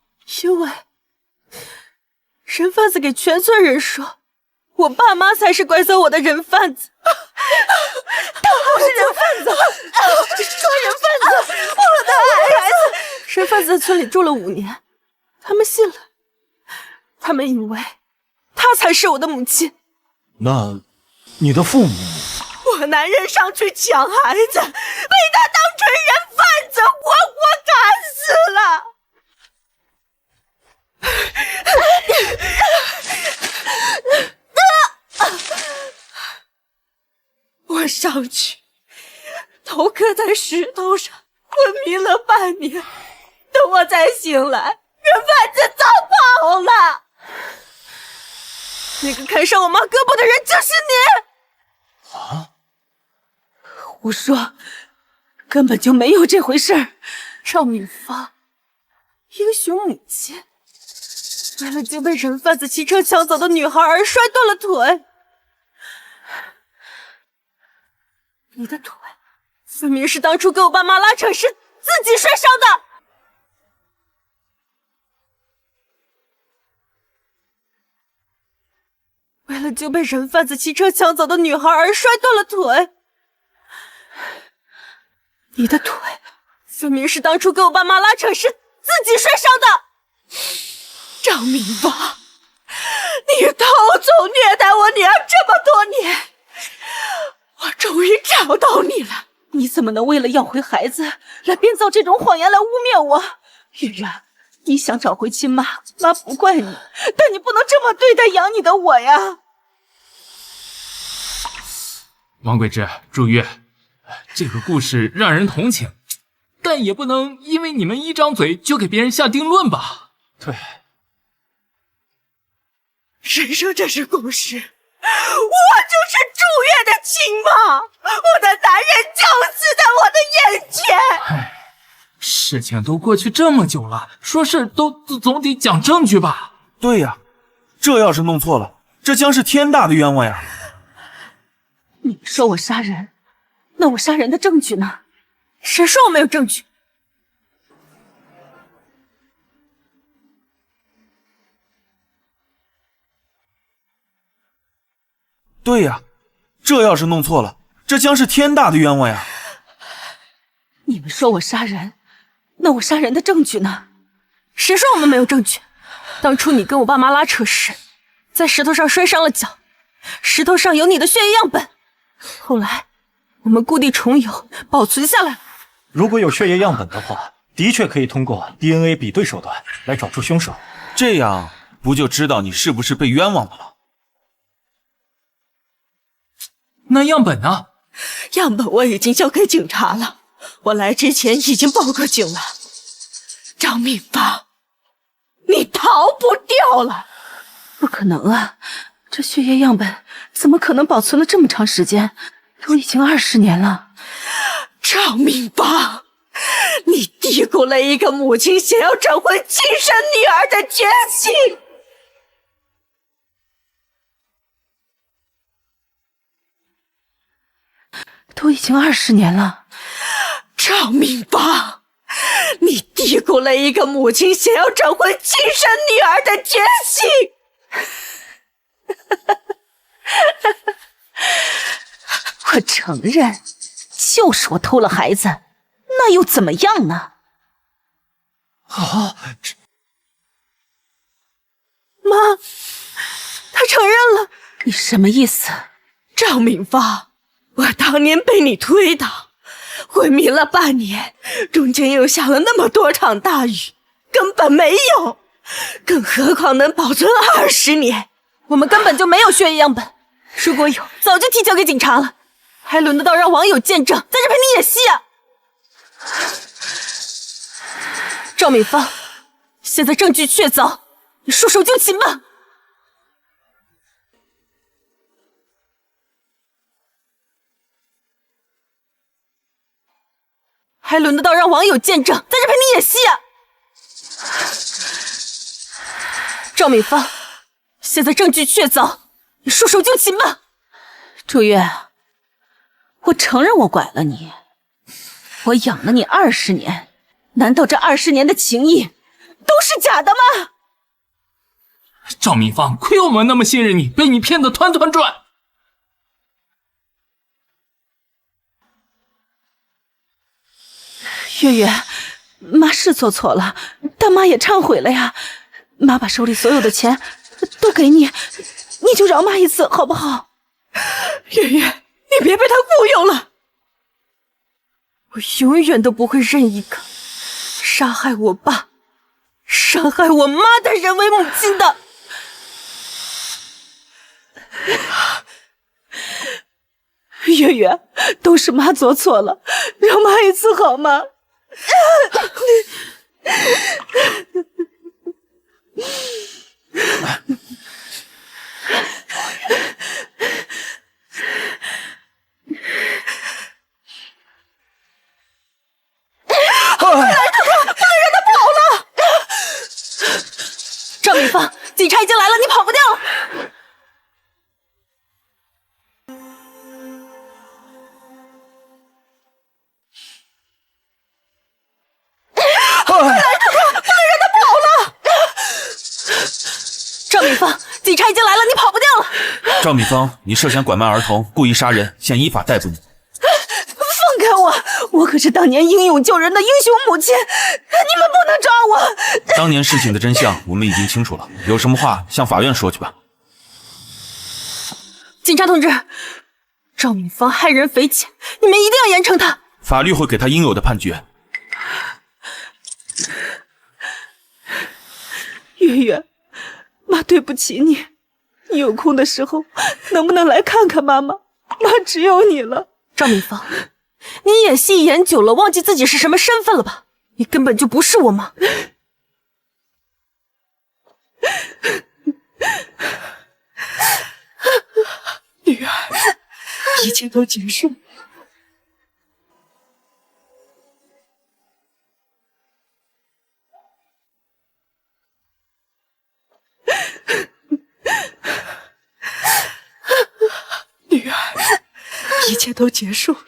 Speaker 1: 因为人贩子给全村人说，我爸妈才是拐走我的人贩子。他不是人贩子，说人贩子，我的孩子。人贩子在村里住了5年，他们信了，他们以为他才是我的母亲。
Speaker 3: 那你的父母？
Speaker 7: 我男人上去抢孩子，被他当成人贩子，活活砍死了。我上去，头磕在石头上，昏迷了半年。等我再醒来，人贩子早跑了。
Speaker 1: 那个看上我妈胳膊的人就是你！
Speaker 3: 啊！
Speaker 1: 胡说，根本就没有这回事儿。赵敏芳，英雄母亲，为了救被人贩子骑车抢走的女孩而摔断了腿。你的腿分明是当初跟我爸妈拉扯时自己摔伤的。为了救被人贩子骑车抢走的女孩而摔断了腿。你的腿分明是当初跟我爸妈拉扯时自己摔伤的。
Speaker 7: 张明芳，你偷走虐待我女儿这么多年，我终于找到你了。
Speaker 1: 你怎么能为了要回孩子来编造这种谎言来污蔑我？月月，你想找回亲妈，妈不怪你，但你不能这么对待养你的我呀。
Speaker 2: 王贵之、朱月，这个故事让人同情，但也不能因为你们一张嘴就给别人下定论吧？
Speaker 3: 对。
Speaker 7: 谁说这是故事？我就是朱月的亲妈，我的男人就死在我的眼前。
Speaker 2: 事情都过去这么久了，说事总得讲证据吧？
Speaker 6: 对呀，这要是弄错了，这将是天大的冤枉呀！
Speaker 1: 你们说我杀人，那我杀人的证据呢？谁说我没有证据？
Speaker 6: 对呀，这要是弄错了，这将是天大的冤枉呀！
Speaker 1: 你们说我杀人，那我杀人的证据呢？谁说我们没有证据？当初你跟我爸妈拉扯时，在石头上摔伤了脚，石头上有你的血液样本，后来我们故地重游，保存下来了。
Speaker 3: 如果有血液样本的话，的确可以通过 DNA 比对手段来找出凶手，
Speaker 6: 这样不就知道你是不是被冤枉的了？
Speaker 2: 那样本呢？
Speaker 7: 样本我已经交给警察了，我来之前已经报过警了。张敏芳，你逃不掉了！
Speaker 1: 不可能啊，这血液样本怎么可能保存了这么长时间？都已经20年了。
Speaker 7: 张敏芳，你低估了一个母亲想要找回亲生女儿的决心。
Speaker 1: 都已经20年了。
Speaker 7: 张敏芳，你低估了一个母亲想要找回亲生女儿的决心。
Speaker 1: 我承认，就是我偷了孩子，那又怎么样呢？
Speaker 3: 啊，
Speaker 1: 妈，他承认了。你什么意思？
Speaker 7: 张敏芳，我当年被你推倒，昏迷了半年，中间又下了那么多场大雨，根本没有，更何况能保存20年。
Speaker 1: 我们根本就没有血液样本，如果有，早就提交给警察了，还轮得到让网友见证，在这陪你演戏啊？赵敏芳，现在证据确凿，你束手就擒吧。
Speaker 4: 还轮得到让网友见证，在这陪你演戏啊！赵敏芳，现在证据确凿，你束手就擒吧。
Speaker 1: 楚月，我承认我拐了你，我养了你20年，难道这20年的情谊都是假的吗？
Speaker 2: 赵敏芳，亏我们那么信任你，被你骗得团团转。
Speaker 1: 月月，妈是做错了，但妈也忏悔了呀。妈把手里所有的钱都给你，你就饶妈一次好不好？
Speaker 4: 月月，你别被他忽悠了。我永远都不会认一个杀害我爸、伤害我妈的人为母亲的。
Speaker 1: 月月，都是妈做错了，饶妈一次好吗？
Speaker 4: 赵敏芳，警察已经来了，你跑不掉了。赵敏芳，警察已经来了，你跑不掉了。
Speaker 6: 赵敏芳，你涉嫌拐卖儿童、故意杀人，现依法逮捕你。
Speaker 1: 放开我！我可是当年英勇救人的英雄母亲，你们不能抓我！
Speaker 6: 当年事情的真相我们已经清楚了，有什么话向法院说去吧。
Speaker 4: 警察同志，赵敏芳害人匪浅，你们一定要严惩她。
Speaker 6: 法律会给他应有的判决。
Speaker 1: 月月，妈对不起你，你有空的时候能不能来看看妈妈？妈只有你了。
Speaker 4: 赵敏芳，你演戏演久了，忘记自己是什么身份了吧？你根本就不是我妈。
Speaker 1: 女儿，一切都结束了。女儿，一切都结束了。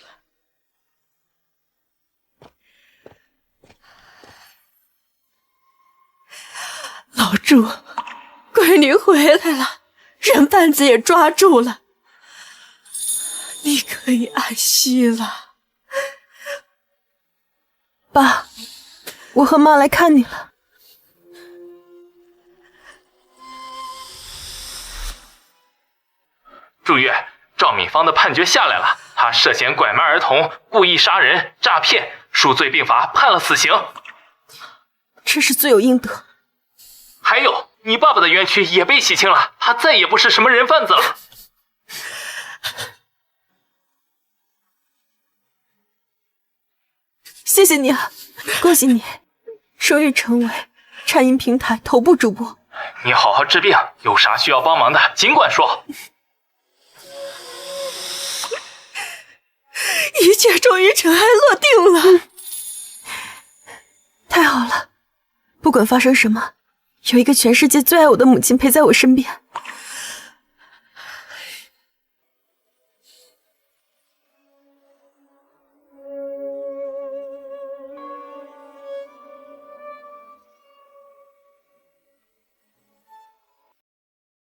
Speaker 7: 老朱，闺女回来了，人贩子也抓住了，你可以安息了。
Speaker 4: 爸，我和妈来看你了。
Speaker 2: 祝月，赵敏芳的判决下来了，她涉嫌拐卖儿童、故意杀人、诈骗，数罪并罚，判了死刑。
Speaker 4: 这是罪有应得。
Speaker 2: 还有，你爸爸的冤屈也被洗清了，他再也不是什么人贩子了。
Speaker 4: 谢谢你啊，恭喜你，终于成为颤音平台头部主播。
Speaker 2: 你好好治病，有啥需要帮忙的尽管说。
Speaker 7: 一切终于尘埃落定了。
Speaker 4: 太好了，不管发生什么，有一个全世界最爱我的母亲陪在我身边。